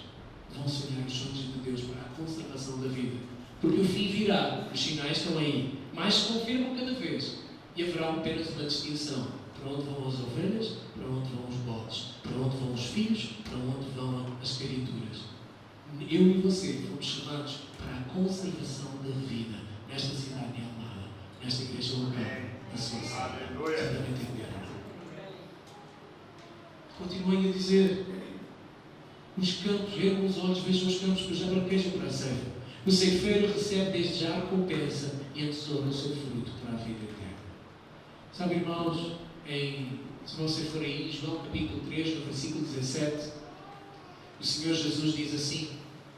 Vão sonhar os sonhos de Deus para a conservação da vida. Porque o fim virá. Os sinais estão aí. Mas se confirmam cada vez. E haverá apenas uma distinção. Para onde vão as ovelhas? Para onde vão os bodes? Para onde vão os filhos? Para onde vão as criaturas? Eu e você fomos chamados para a conservação da vida nesta cidade de Almada, nesta igreja local, da sua cidade. Você deve entender. Continuem a dizer: os campos, ergam os olhos, vejam os campos que já branquejam para a ceifa. O ceifeiro recebe desde já a recompensa e entesoura o seu fruto para a vida eterna. Sabe, irmãos, se você for aí, João capítulo 3, no versículo 17, o Senhor Jesus diz assim,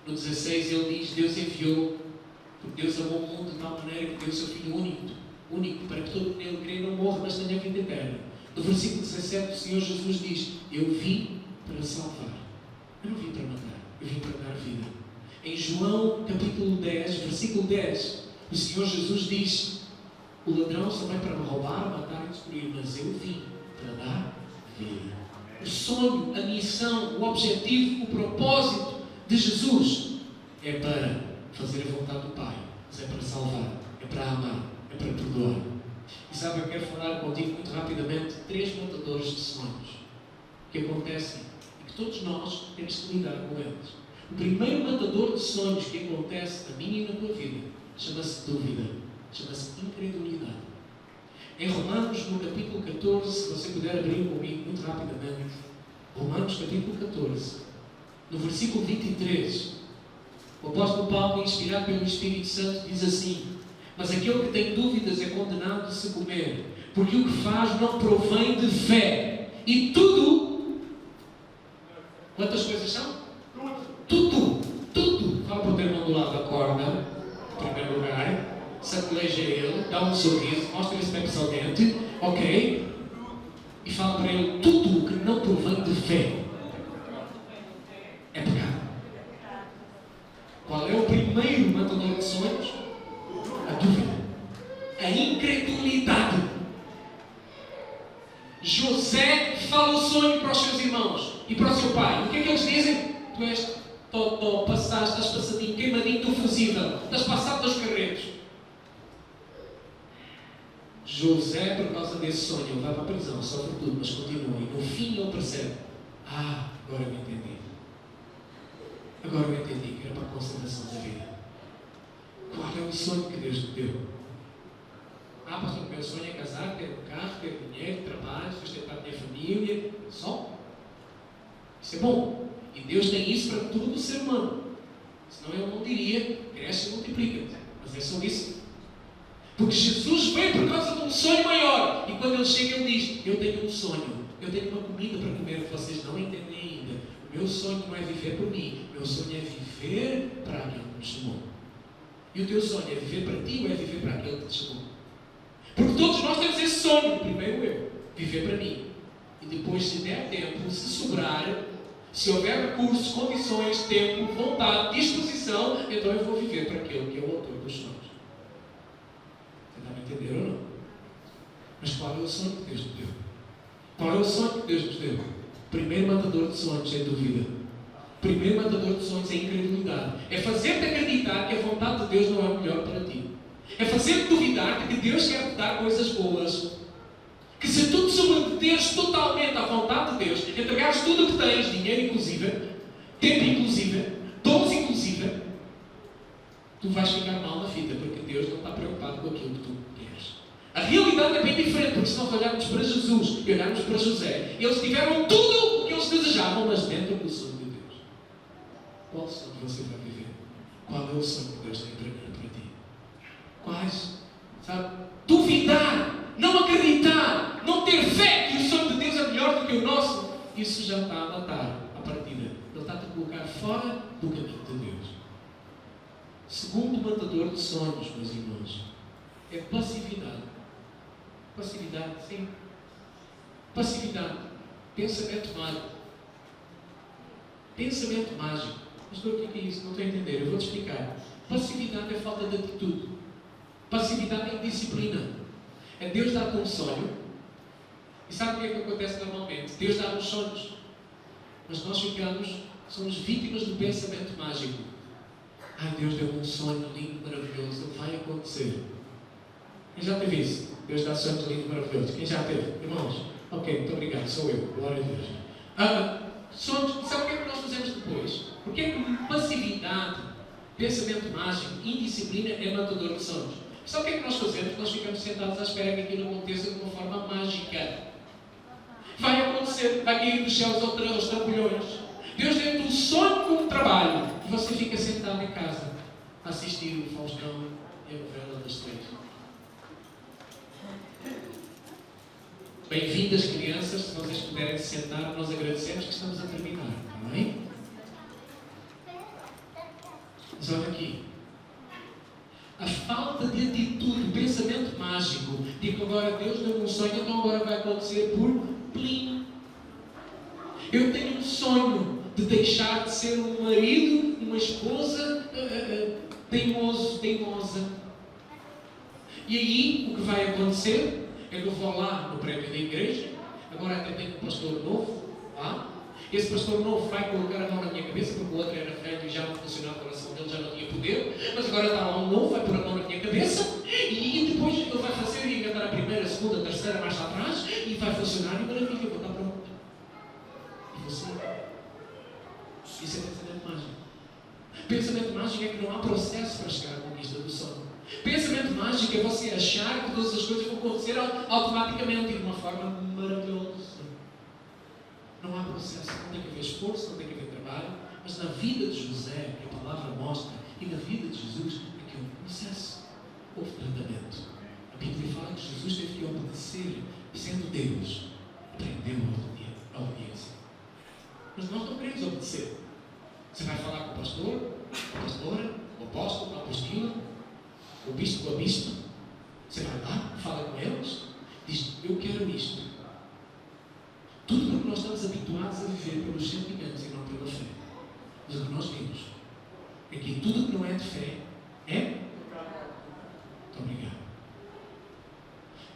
no 16 ele diz: Deus enviou, porque Deus amou o mundo de tal maneira que deu o seu Filho único, para que todo nele crê não morra, mas tenha a vida eterna. No versículo 17 o Senhor Jesus diz: eu vim para salvar. Eu não vim para matar, eu vim para dar vida. Em João capítulo 10, versículo 10, o Senhor Jesus diz: o ladrão só vem para roubar, matar e destruir, mas eu vim para dar vida. O sonho, a missão, o objetivo, o propósito de Jesus é para fazer a vontade do Pai, mas é para salvar, é para amar, é para perdoar. E sabe, eu quero falar contigo muito rapidamente de 3 matadores de sonhos que acontecem e que todos nós temos que lidar com eles. O primeiro matador de sonhos que acontece na minha e na tua vida chama-se dúvida, chama-se incredulidade. Em Romanos, no capítulo 14, se você puder abrir comigo muito rapidamente, Romanos capítulo 14, no versículo 23, o apóstolo Paulo, inspirado pelo Espírito Santo, diz assim: mas aquele que tem dúvidas é condenado de se comer, porque o que faz não provém de fé. E tudo, quantas coisas são? Tudo. Fala para o teu irmão do lado da corda, em primeiro lugar, sacoleja ele, dá um sorriso, mostra-lhe esse bem saudente, ok? E fala para ele: tudo que não provém de fé é pecado. Qual é o primeiro matador de sonhos? A dúvida, a incredulidade. José fala o sonho para os seus irmãos e para o seu pai. O que é que eles dizem? Tu és totó, passaste, estás passadinho, queimadinho do fusível, estás passado dos carretos. José, por causa desse sonho, ele vai para a prisão, sofre tudo, mas continua. E no fim ele percebe: agora eu entendi. Agora eu entendi que era para a conservação da vida. Qual é o sonho que Deus te deu? Pastor, o meu sonho é casar, ter um carro, ter dinheiro, trabalho, sustentar a minha família. Só. Isso é bom. E Deus tem isso para todo o ser humano. Senão eu não diria: cresce e multiplica. Mas é só isso. Porque Jesus veio por causa de um sonho maior. E quando ele chega, ele diz: eu tenho um sonho. Eu tenho uma comida para comer que vocês não entendem ainda. O meu sonho não é viver por mim. O meu sonho é viver para aquele que me chamou. E o teu sonho é viver para ti ou é viver para aquele que te chamou? Porque todos nós temos esse sonho. Primeiro eu, viver para mim. E depois, se der tempo, se sobrar, se houver recursos, condições, tempo, vontade, disposição, então eu vou viver para aquele que é o autor dos sonhos. Você está a entender ou não? Mas qual é o sonho que Deus nos deu? Qual é o sonho que Deus nos deu? Primeiro matador de sonhos é dúvida. Primeiro matador de sonhos é incredulidade. É fazer-te acreditar que a vontade de Deus não é o melhor para ti. É fazer-te duvidar que Deus quer te dar coisas boas. Que se tu te submeteres totalmente à vontade de Deus, entregares tudo o que tens, dinheiro inclusive, tempo inclusive, dons inclusive, tu vais ficar mal na fita, porque Deus não está preocupado com aquilo que tu queres. A realidade é bem diferente, porque se nós olharmos para Jesus e olharmos para José, eles tiveram tudo o que eles desejavam, mas dentro do sonho de Deus. Qual sonho você vai viver? Qual é o sonho que Deus tem preparado para ti? Quais? Sabe? Duvidar, não acreditar, não ter fé que o sonho de Deus é melhor do que o nosso, isso já está a matar a partir colocar fora do caminho de Deus. Segundo matador de sonhos, meus irmãos, é passividade. Passividade, sim. Passividade. Pensamento mágico. Pensamento mágico. Pastor, o que é isso? Não estou a entender. Eu vou-te explicar. Passividade é falta de atitude. Passividade é indisciplina. É Deus dar-te um sonho. E sabe o que é que acontece normalmente? Deus dá-nos sonhos. Mas nós somos vítimas do pensamento mágico. Ai, Deus deu um sonho lindo, maravilhoso. Vai acontecer. Quem já teve isso? Deus dá sonhos lindos, maravilhosos. Quem já teve? Irmãos? Ok, muito obrigado. Sou eu. Glória a Deus. Sonhos. Sabe o que é que nós fazemos depois? Porque é que passividade, pensamento mágico, indisciplina é matador de sonhos? Sabe o que é que nós fazemos? Nós ficamos sentados à espera que aquilo aconteça de uma forma mágica. Vai acontecer, vai cair dos céus aos trambolhões. Deus deu-te um sonho como trabalho e você fica sentado em casa a assistir o Faustão e a novela das 3. Bem-vindas, crianças. Se vocês puderem se sentar, nós agradecemos que estamos a terminar. Amém? Mas olha aqui. A falta de atitude, o pensamento mágico de que agora Deus deu um sonho, então agora vai acontecer por plim. Eu tenho um sonho de deixar de ser um marido, uma esposa teimosa. E aí o que vai acontecer é que eu vou lá no prédio da igreja, agora até tenho um pastor novo lá. Esse pastor novo vai colocar a mão na minha cabeça, porque o outro era velho e já não funcionava, o coração dele já não tinha poder, mas agora está lá um novo, vai pôr a mão na minha cabeça, e depois ele vai fazer e inventar a primeira, a segunda, a terceira, marcha atrás, e vai funcionar, e maravilha, eu vou estar pronto. E você? Isso é pensamento mágico. Pensamento mágico é que não há processo para chegar à conquista do sonho. Pensamento mágico é você achar que todas as coisas vão acontecer automaticamente e de uma forma maravilhosa. Não há processo, não tem que haver esforço, não tem que haver trabalho, mas na vida de José, que a palavra mostra, e na vida de Jesus, é que houve processo, houve tratamento. A Bíblia fala que Jesus teve que obedecer, sendo Deus, aprendeu a obediência. Mas nós não queremos obedecer. Você vai falar com o pastor, a pastora, o apóstolo, a apostila, o bispo, a bispa. Você vai lá, fala com eles, diz: eu quero isto. Tudo porque nós estamos habituados a viver pelos sentimentos e não pela fé. Mas o que nós vimos é que tudo que não é de fé é. Muito obrigado.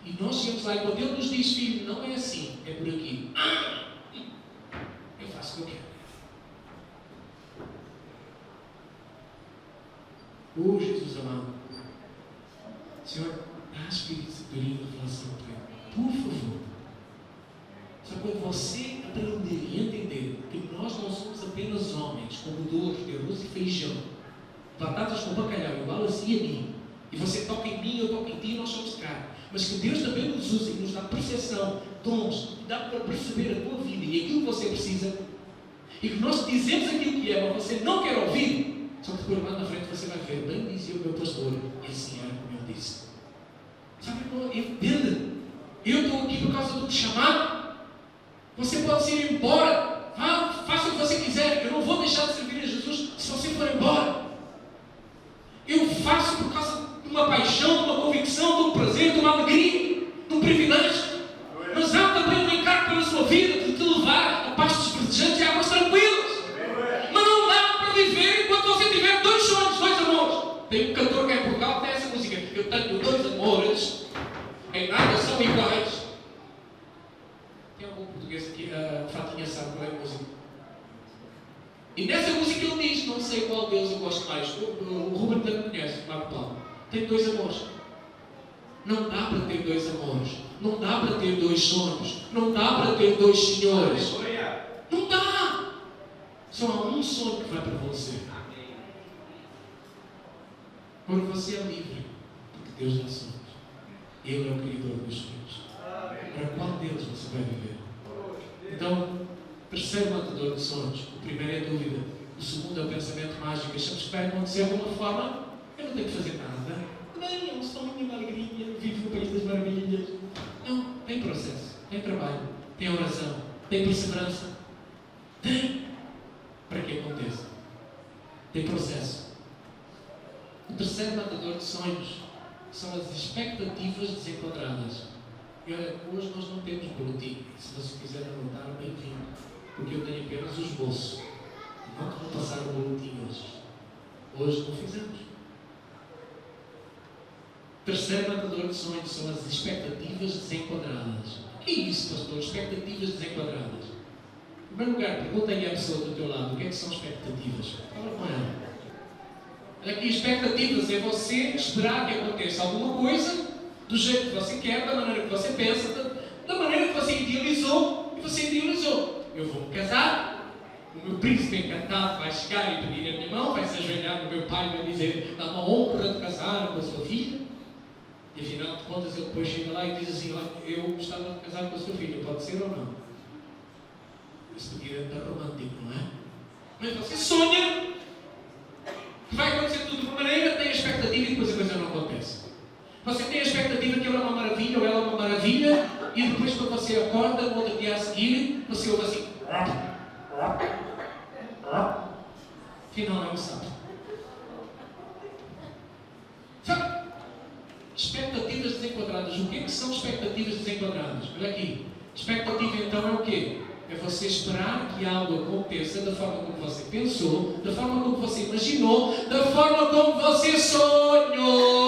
E nós chegamos lá e quando Ele nos diz: filho, não é assim, é por aqui. Eu faço o que eu quero. Jesus amado, Senhor, dá espírito de sabedoria e revelação para Ele. Por favor. Só quando você aprender e entender que nós não somos apenas homens, comedores de arroz e feijão, batatas com bacalhau, igual assim a mim, e você toca em mim, eu toco em ti, e nós somos carne, mas que Deus também nos usa e nos dá percepção, dons, e dá para perceber a tua vida e aquilo que você precisa, e que nós dizemos aquilo que é, mas você não quer ouvir, só que depois lá na frente você vai ver: bem dizia o meu pastor, e assim era como eu disse. Sabe, entenda, eu estou aqui por causa do chamado. Você pode ir embora, faça o que você quiser, eu não vou deixar de servir a Jesus se você for embora. Eu faço por causa de uma paixão, de uma convicção, de um prazer, de uma alegria, de um privilégio. Mas há também um encargo pela sua vida de te levar a pastos verdejantes e águas tranquilas. Mas não dá para viver enquanto você tiver dois sonhos, dois amores. Tem um cantor que é em Portugal que tem essa música: eu tenho dois amores, em nada são iguais. Tem algum português aqui? A Fatinha sabe qual é a música. E nessa música ele diz: não sei qual deles eu gosto mais. O Ruben também conhece, o Marco Paulo. Tem dois amores. Não dá para ter dois amores. Não dá para ter dois sonhos. Não dá para ter dois senhores. Não dá. Só há um sonho que vai prevalecer. Agora você é livre, porque Deus dá sonhos. Ele é o Criador dos sonhos. Para qual deles você vai viver? Então, terceiro matador de sonhos. O primeiro é a dúvida. O segundo é o pensamento mágico. Achamos que vai acontecer de uma forma: eu não tenho que fazer nada. Nem, é um sonho, uma alegria, eu vivo no país das maravilhas. Não, tem processo, tem trabalho, tem oração, tem perseverança. Tem. Para que aconteça. tem processo. O terceiro matador de sonhos são as expectativas desenquadradas. E olha, hoje nós não temos boletim. Se você quiser anotar, bem-vindo. Porque eu tenho apenas os bolsos. Não te vou passar o boletim hoje. Hoje não fizemos. O terceiro matador de sonhos são as expectativas desenquadradas. O que é isso, pastor? Expectativas desenquadradas. Em primeiro lugar, pergunta aí à pessoa do teu lado, o que é que são expectativas? Fala com ela. Olha aqui, expectativas é você esperar que aconteça alguma coisa do jeito que você quer, da maneira que você pensa, da maneira que você idealizou, e você idealizou. Eu vou me casar, o meu príncipe encantado vai chegar e pedir a minha mão, vai se ajoelhar no meu pai e vai dizer, dá uma honra de casar com a sua filha. E afinal de contas ele depois chega lá e diz assim, eu gostava de casar com a sua filha, pode ser ou não? Isso aqui é tão romântico, não é? Mas você sonha que vai acontecer tudo de uma maneira, tem a expectativa e depois a coisa não acontece. Você tem a expectativa que ele é uma maravilha ou ela é uma maravilha e depois quando você acorda no outro dia a seguir, você ouve assim. Afinal é um sapo. Sabe? Expectativas desenquadradas. O que é que são expectativas desenquadradas? Olha aqui. Expectativa então é o quê? É você esperar que algo aconteça da forma como você pensou, da forma como você imaginou, da forma como você sonhou.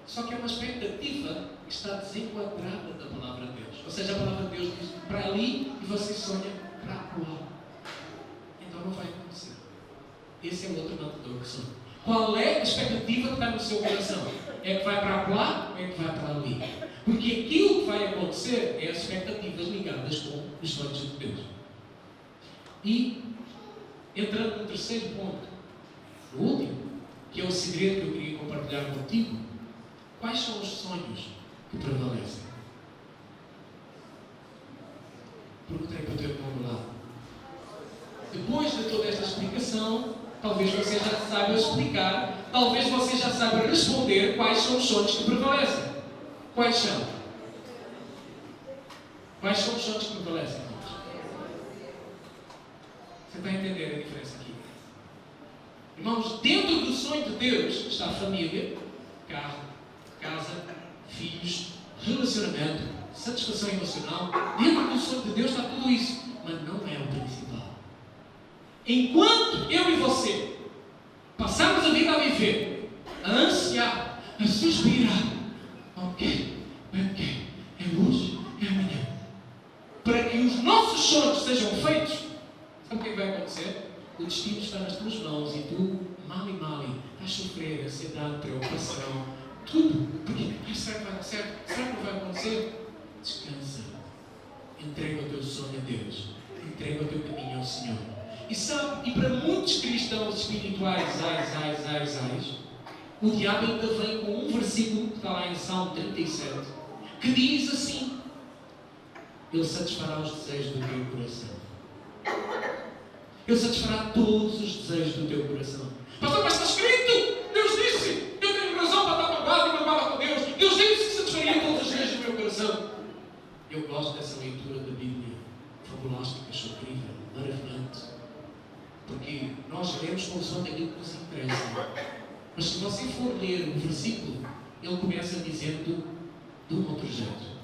Só que é uma expectativa que está desenquadrada da palavra de Deus. Ou seja, a palavra de Deus diz para ali e você sonha para lá. Então não vai acontecer. Esse é o outro matador que sonha. Qual é a expectativa que está no seu coração? É que vai para lá ou é que vai para ali? Porque aquilo que vai acontecer é as expectativas ligadas com os sonhos de Deus. E, entrando no terceiro ponto, o último, que é o segredo que eu queria compartilhar contigo, quais são os sonhos que prevalecem? Perguntei para o teu irmão do lado. Depois de toda esta explicação, talvez você já saiba explicar, talvez você já saiba responder quais são os sonhos que prevalecem. Quais são? Quais são os sonhos que prevalecem? Você está a entender a diferença aqui? Irmãos, dentro do sonho de Deus está a família, carro, casa, filhos, relacionamento, satisfação emocional. Dentro do sonho de Deus está tudo isso, mas não é o principal. Enquanto eu e você passamos a vida a viver, a ansiar, a suspirar, ok, é hoje, é amanhã, para que os nossos sonhos sejam feitos, sabe o que vai acontecer? O destino está nas tuas mãos e tu, mal e estás a sofrer, ansiedade, preocupação, tudo. Porque, será que vai dar certo? Será que não vai acontecer? Descansa. Entrega o teu sonho a Deus. Entrega o teu caminho ao Senhor. E sabe, e para muitos cristãos espirituais, o diabo ainda vem com um versículo que está lá em Salmo 37, que diz assim: Ele satisfará os desejos do teu coração. Ele satisfará todos os desejos do teu coração. Pastor, mas está escrito, Deus disse, eu tenho razão para estar magoado e magoado com Deus. Deus disse que satisfaria todos os desejos do meu coração. Eu gosto dessa leitura da Bíblia, fabulástica, incrível, maravilhante. Porque nós lemos com o som daquilo que nos interessa. Mas se você for ler o versículo, ele começa dizendo de um outro jeito.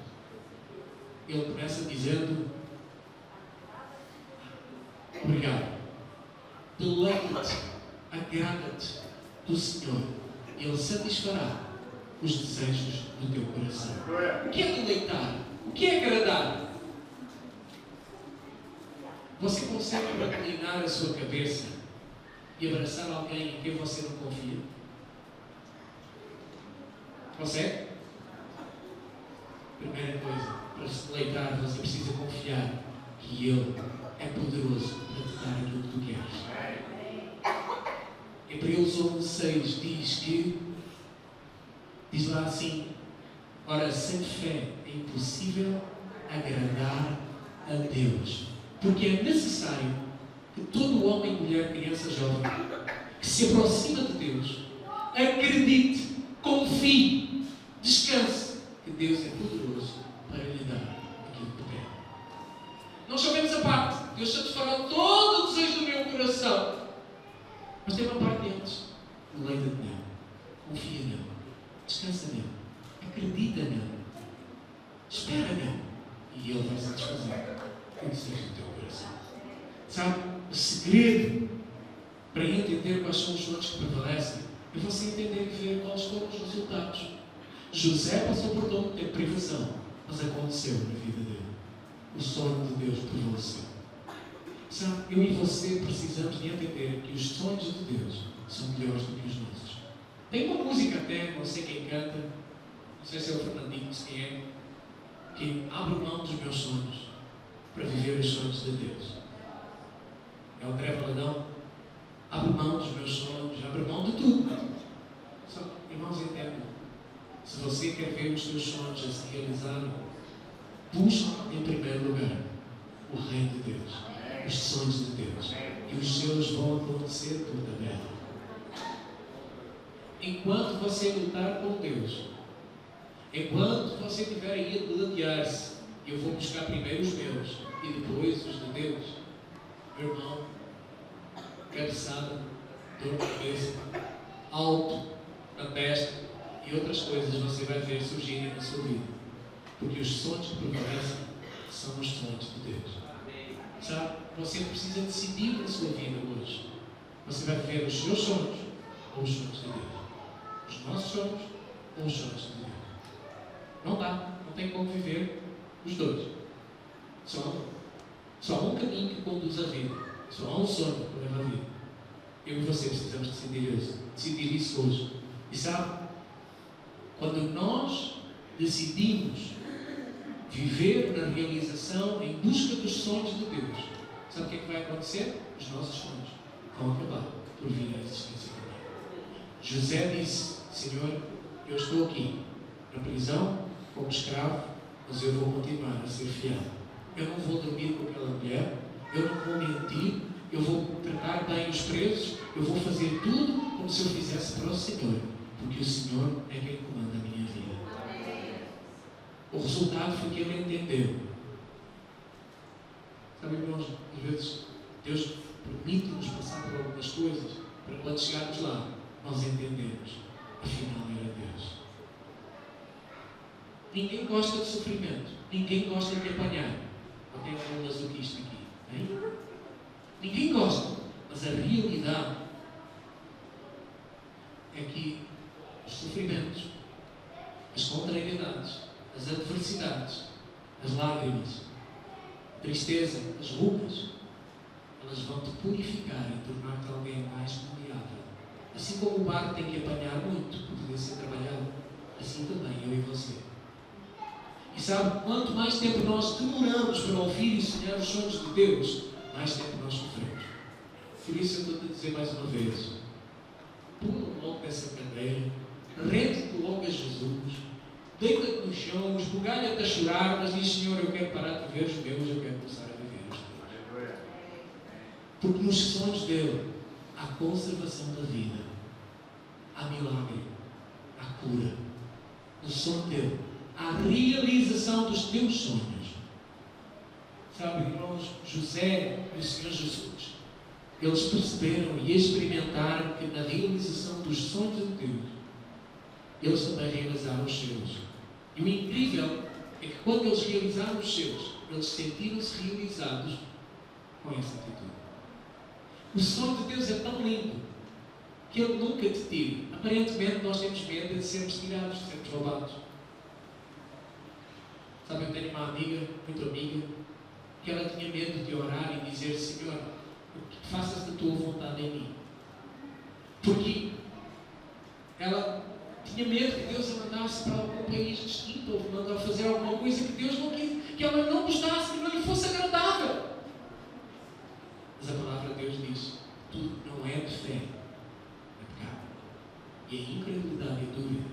Ele começa dizendo: obrigado. Deleita-te, agrada-te do Senhor. Ele satisfará os desejos do teu coração. O que é deleitar? O que é agradar? Você consegue reclinar a sua cabeça e abraçar alguém em quem você não confia? Consegue? Primeira coisa, para se deleitar, você precisa confiar que Ele é poderoso para te dar aquilo que tu queres. Hebreus 11:6 diz lá assim: ora, sem fé é impossível agradar a Deus, porque é necessário que todo homem, mulher, criança, jovem que se aproxima de Deus acredite, confie, descanse que Deus é poderoso para lhe dar aquilo que quer. Não sabemos a parte. Deus satisfará todo o desejo do meu coração. Mas tem uma parte antes. Leita-te nele. Confia nele. Descansa nele. Acredita nele. Espera nele. E ele vai satisfazer o desejo do teu coração. Sabe? O segredo para entender quais são os sonhos que prevalecem é você entender e ver quais foram os resultados. José passou por todo o tempo de privação, mas aconteceu na vida dele. O sonho de Deus prevaleceu. Sabe? Eu e você precisamos de entender que os sonhos de Deus são melhores do que os nossos. Tem uma música até, não sei quem canta, não sei se é o Fernandinho, se quem é, que abre mão dos meus sonhos para viver os sonhos de Deus. É o André Valadão. Abre mão dos meus sonhos, abre mão de tudo. Só, irmãos, entendam. Se você quer ver os seus sonhos a se realizarem, busque em primeiro lugar o reino de Deus, os sonhos de Deus, e os seus vão acontecer por tabela. Enquanto você lutar com Deus, enquanto você estiver aí a degladiar-se, eu vou buscar primeiro os meus e depois os de Deus, meu irmão, cabeçada, dor de cabeça, alto na testa e outras coisas você vai ver surgirem na sua vida. Porque os sonhos que prevalecem são os sonhos de Deus. Sabe? Você precisa decidir na sua vida hoje. Você vai viver os seus sonhos ou os sonhos de Deus. Os nossos sonhos ou os sonhos de Deus. Não dá. Não tem como viver os dois. Só há um caminho que conduz a vida. Só há um sonho que leva a vida. Eu e você precisamos decidir isso hoje. E sabe? Quando nós decidimos viver na realização, em busca dos sonhos de Deus, sabe o que é que vai acontecer? Os nossos sonhos vão acabar por vir à existência comigo. José disse: Senhor, eu estou aqui na prisão como escravo, mas eu vou continuar a ser fiel. Eu não vou dormir com aquela mulher, eu não vou mentir, eu vou tratar bem os presos, eu vou fazer tudo como se eu fizesse para o Senhor, porque o Senhor é quem comanda a minha vida. O resultado foi que ele entendeu. Sabe, irmãos, às vezes Deus permite-nos passar por algumas coisas para quando chegarmos lá, nós entendemos. Afinal era Deus. Ninguém gosta de sofrimento. Ninguém gosta de apanhar. Ou tem algum masoquista aqui? Hein? Ninguém gosta. Mas a realidade é que os sofrimentos, as contrariedades, as adversidades, as lágrimas, a tristeza, as rugas, elas vão te purificar e tornar-te alguém mais maleável. Assim como o barro tem que apanhar muito para poder ser trabalhado, assim também eu e você. E sabe, quanto mais tempo nós demoramos para ouvir e sonhar os sonhos de Deus, mais tempo nós sofremos. Por isso eu estou-te a dizer mais uma vez: pula logo dessa cadeira, rende-te logo a Jesus, deita-te no chão, esbugalha-te a chorar, mas diz: Senhor, eu quero parar de ver os meus, eu quero começar a viver os teus. Porque nos sonhos dele há conservação da vida, há milagre, há cura. No sonho dele há realização dos teus sonhos. Sabe, irmãos, José e o Senhor Jesus, eles perceberam e experimentaram que na realização dos sonhos de Deus, eles também realizaram os seus. E o incrível é que quando eles realizaram os seus, eles sentiram-se realizados com essa atitude. O sonho de Deus é tão lindo que Ele nunca te tira. Aparentemente nós temos medo de sermos tirados, de sermos roubados. Sabe, eu tenho uma amiga, muito amiga, que ela tinha medo de orar e dizer: Senhor, que faças da tua vontade em mim. Porque ela tinha medo que Deus a mandasse para algum país distinto, ou mandar fazer alguma coisa que Deus não quis, que ela não gostasse, que não lhe fosse agradável. Mas a palavra de Deus diz: tudo não é de fé, é pecado. E a incredulidade e a dúvida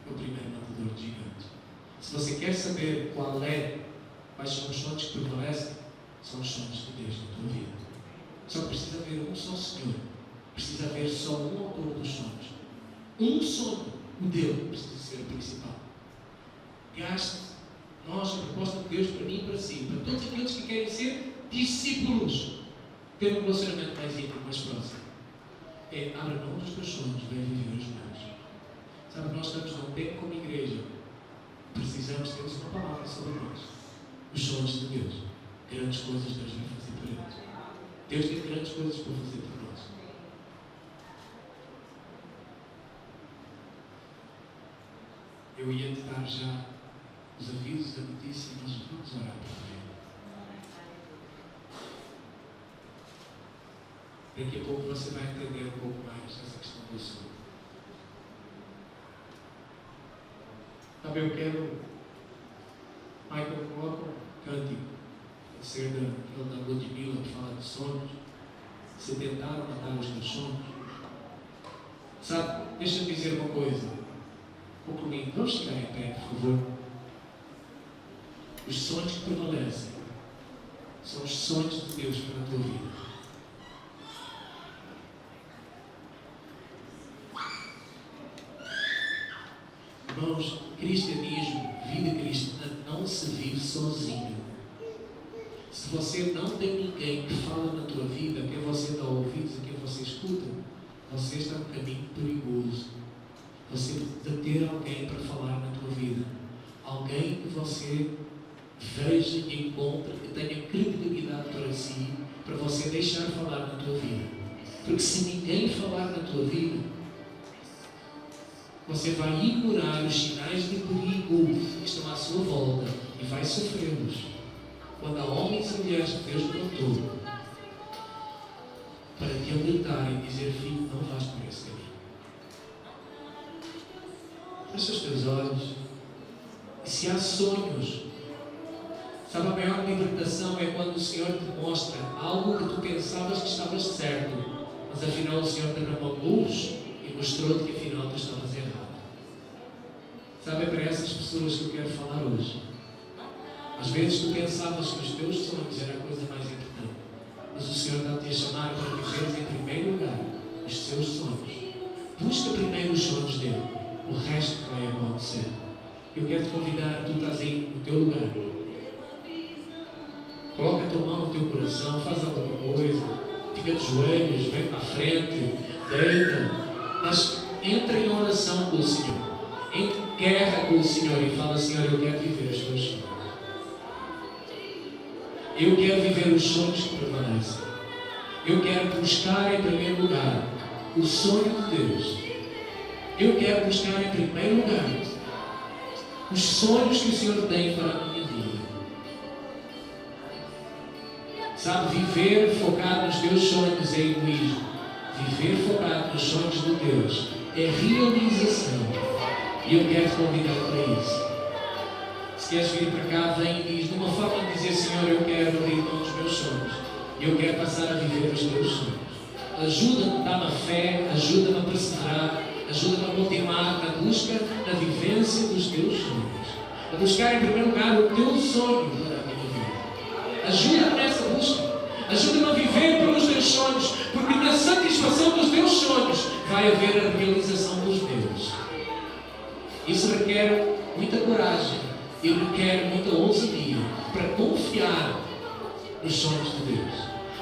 é o primeiro matador de gigantes. Se você quer saber quais são os sonhos que prevalecem, são os sonhos de Deus na tua vida. Só precisa haver um só Senhor. Precisa haver só um autor dos sonhos. Um sonho, o dele, precisa ser o principal. Gaste. Nós, a proposta de Deus para mim e para si, para todos aqueles que querem ser discípulos, ter um relacionamento mais íntimo, mais próximo. é abre mão dos teus sonhos, vem viver os meus. Sabe, nós estamos num tempo como igreja. Precisamos ter uma palavra sobre nós. Os sonhos de Deus. Grandes coisas Deus vai fazer por eles. Deus tem grandes coisas para fazer por nós. Eu ia te dar já os avisos da notícia, mas vamos orar para ver. Daqui a pouco você vai entender um pouco mais essa questão do sonho. Sabe, eu quero. Michael coloca um cântico, pode ser da Ludmilla, que fala de sonhos. Se tentaram matar os teus sonhos. Sabe, deixa-me dizer uma coisa. Concluindo, vamos chegar em pé, por favor. Os sonhos que prevalecem são os sonhos de Deus para a tua vida. Irmãos, cristianismo, vida cristã, não se vive sozinho. Se você não tem ninguém que fala na tua vida, a quem você dá ouvidos, a quem você escuta, você está num caminho perigoso. Você precisa ter alguém para falar na tua vida. Alguém que você veja e encontre, que tenha credibilidade para si, para você deixar falar na tua vida. Porque se ninguém falar na tua vida, você vai ignorar os sinais de perigo que estão à sua volta e vai sofrê-los. Quando há homens e mulheres que Deus levantou para te alertar e dizer: filho, não vais por esse caminho. Fecha os teus olhos. E se há sonhos, sabe, a maior libertação é quando o Senhor te mostra algo que tu pensavas que estavas certo, mas afinal o Senhor te derramou luz e mostrou-te que afinal tu estavas errado. Sabe, é para essas pessoas que eu quero falar hoje. Às vezes tu pensavas que os teus sonhos eram a coisa mais importante, mas o Senhor está-te a chamar para viveres em primeiro lugar os seus sonhos. Busca primeiro os sonhos dele, o resto vai acontecer. Eu quero te convidar, tu estás aí no teu lugar. Coloca a tua mão no teu coração, faz alguma coisa, fica de joelhos, vem para a frente, deita, mas entra em oração com o Senhor, em guerra com o Senhor e fala: Senhor, eu quero viver os teus sonhos. Eu quero viver os sonhos que prevalecem. Eu quero buscar em primeiro lugar o sonho de Deus. Eu quero buscar em primeiro lugar os sonhos que o Senhor tem para a minha vida. Sabe, viver focado nos teus sonhos é egoísmo. Viver focado nos sonhos de Deus é realização. E eu quero te convidar para isso. Se queres vir para cá, vem e diz, de uma forma de dizer: Senhor, eu quero abrir mão dos meus sonhos. Eu quero passar a viver os teus sonhos. Ajuda-me, dá-me a fé, ajuda-me a perseverar, ajuda-me a continuar na busca, na vivência dos teus sonhos. A buscar em primeiro lugar o teu sonho para a minha vida. Ajuda-me nessa busca. Ajuda-me a viver pelos teus sonhos, porque na satisfação dos teus sonhos vai haver a realização dos meus. Isso requer muita coragem e requer muita ousadia para confiar nos sonhos de Deus,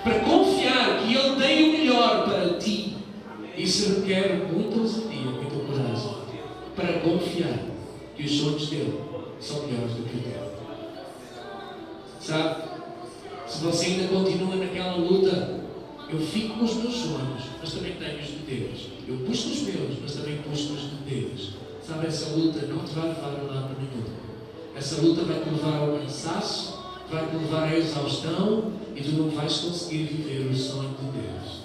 para confiar que Ele tem o melhor para ti. Isso requer muita ousadia, muita coragem para confiar que os sonhos dele são melhores do que o teu. Sabe, se você ainda continua naquela luta, eu fico com os meus sonhos, mas também tenho os de Deus. Eu busco os meus, mas também busco os de Deus. Sabe, essa luta não te vai levar a lado nenhum. Essa luta vai te levar ao cansaço, vai te levar à exaustão e tu não vais conseguir viver o sonho de Deus.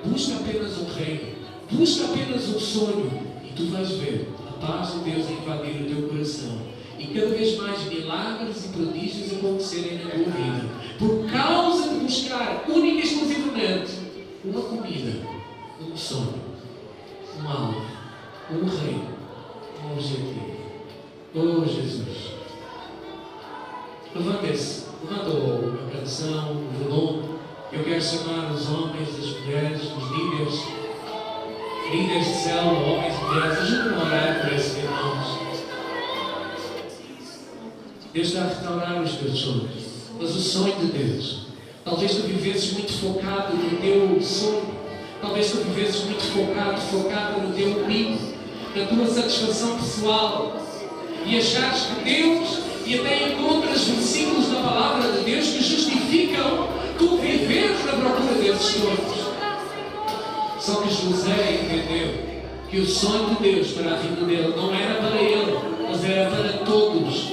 Busca apenas um reino, busca apenas um sonho e tu vais ver a paz de Deus invadir o teu coração e cada vez mais milagres e prodígios acontecerem na tua vida por causa de buscar única e exclusivamente uma comida, um sonho, um alvo, um reino, um objetivo. Oh Jesus, levanta a canção, o volume. Eu quero chamar os homens, as mulheres, os líderes de célula, homens e mulheres, ajuda-me a orar por esses irmãos. Deus está a restaurar os teus sonhos, mas o sonho de Deus, talvez tu vivesses muito focado no teu sonho, Talvez tu vivesses muito focado no teu umbigo, na tua satisfação pessoal, e achares que Deus, e até encontras versículos da palavra de Deus que justificam tu viveres na procura desses sonhos. Só que José entendeu que o sonho de Deus para a vida dele não era para ele, mas era para todos.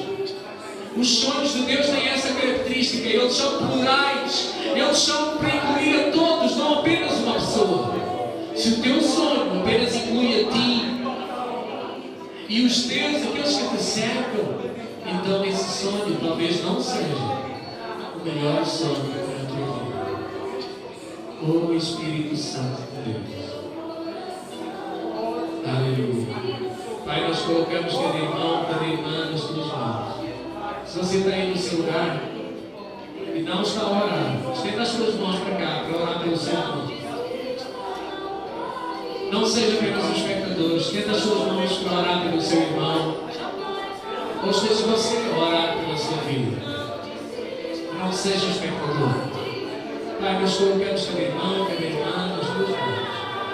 Os sonhos de Deus têm essa característica, eles são plurais, eles são para incluir a todos, não apenas uma pessoa. Se o teu sonho apenas inclui a ti e os teus, aqueles que te cercam, então esse sonho talvez não seja o melhor sonho para a tua vida. O Espírito Santo de Deus. Aleluia. Pai, nós colocamos cada irmão, cada irmã nas tuas mãos. Se você está aí no seu lugar e não está a orar, estenda as suas mãos para cá, para orar pelo seu irmão. Não seja apenas um espectador, estenda as suas mãos para orar pelo seu irmão. Ou esteja você a orar pela sua vida. Não seja um espectador. Pai, nós colocamos cada irmão, cada irmã nas tuas mãos.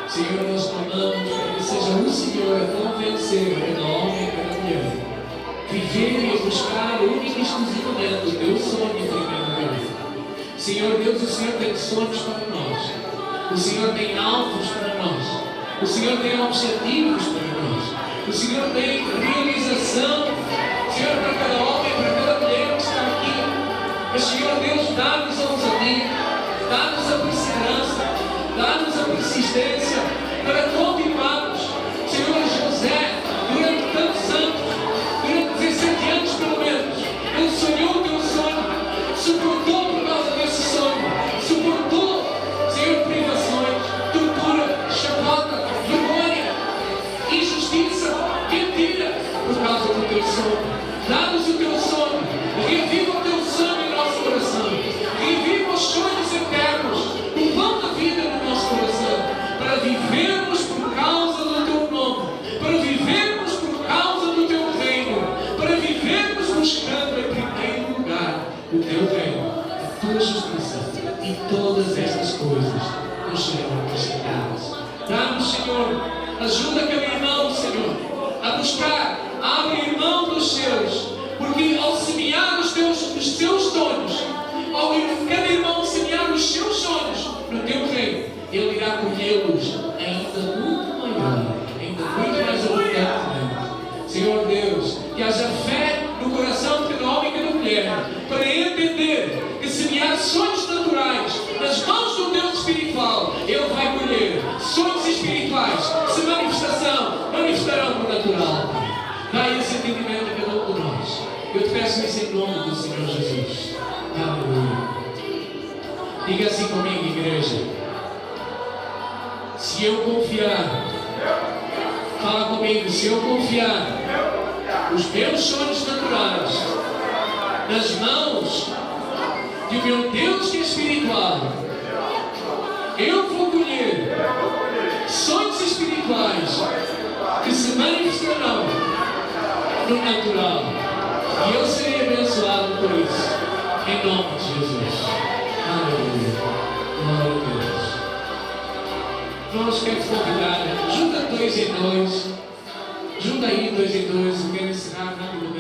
Senhor, nós clamamos para que seja o Senhor a convencer cada homem e cada mulher. Viver e buscar única e exclusivamente o teu sonho em primeiro lugar. Senhor Deus, o Senhor tem sonhos para nós. O Senhor tem alvos para nós. O Senhor tem objetivos para nós. O Senhor tem realização, Senhor, para cada homem, para cada mulher que está aqui. Mas, Senhor Deus, dá-nos a ousadia, dá-nos a perseverança, dá-nos a persistência para continuarmos. Senhor José, durante tantos anos, durante 17 anos pelo menos, ele sonhou o teu sonho, suportou por causa desse sonho, suportou, Senhor, privações, tortura, chacota, vergonha, injustiça, mentira, por causa do teu sonho. Dá-nos o teu sonho, reviva o teu sonho em nosso coração, reviva os sonhos eternos, o pão da vida no nosso coração, para vivermos por causa do teu nome, para vivermos por causa do teu reino, para vivermos buscando em primeiro lugar o teu reino, a tua justiça, e todas estas coisas nos serão acrescentadas. Dá-nos, Senhor, ajuda cada irmão, Senhor, a buscar, a abrir mão dos seus, porque ao semear os teus sonhos, ao cada irmão semear os seus sonhos no teu reino, ele irá colhê-los ainda muito maior, ainda muito mais abundantemente. Senhor Deus, que haja fé no coração de cada homem e cada mulher, para entender que semear sonhos naturais nas mãos do Deus espiritual, ele vai colher sonhos espirituais, se manifestarão no natural. Dá esse entendimento a cada um de nós. Eu te peço isso em nome do Senhor Jesus. Aleluia. Diga assim comigo, igreja. Se eu confiar, fala comigo, se eu confiar os meus sonhos naturais nas mãos de meu Deus que é espiritual, eu vou colher sonhos espirituais que se manifestarão no natural, e eu serei abençoado por isso, em nome de Jesus. Aleluia. Glória a Deus. Nós queremos convidar, junta 2 em 2, junta aí 2 em 2, eu quero encerrar rápido.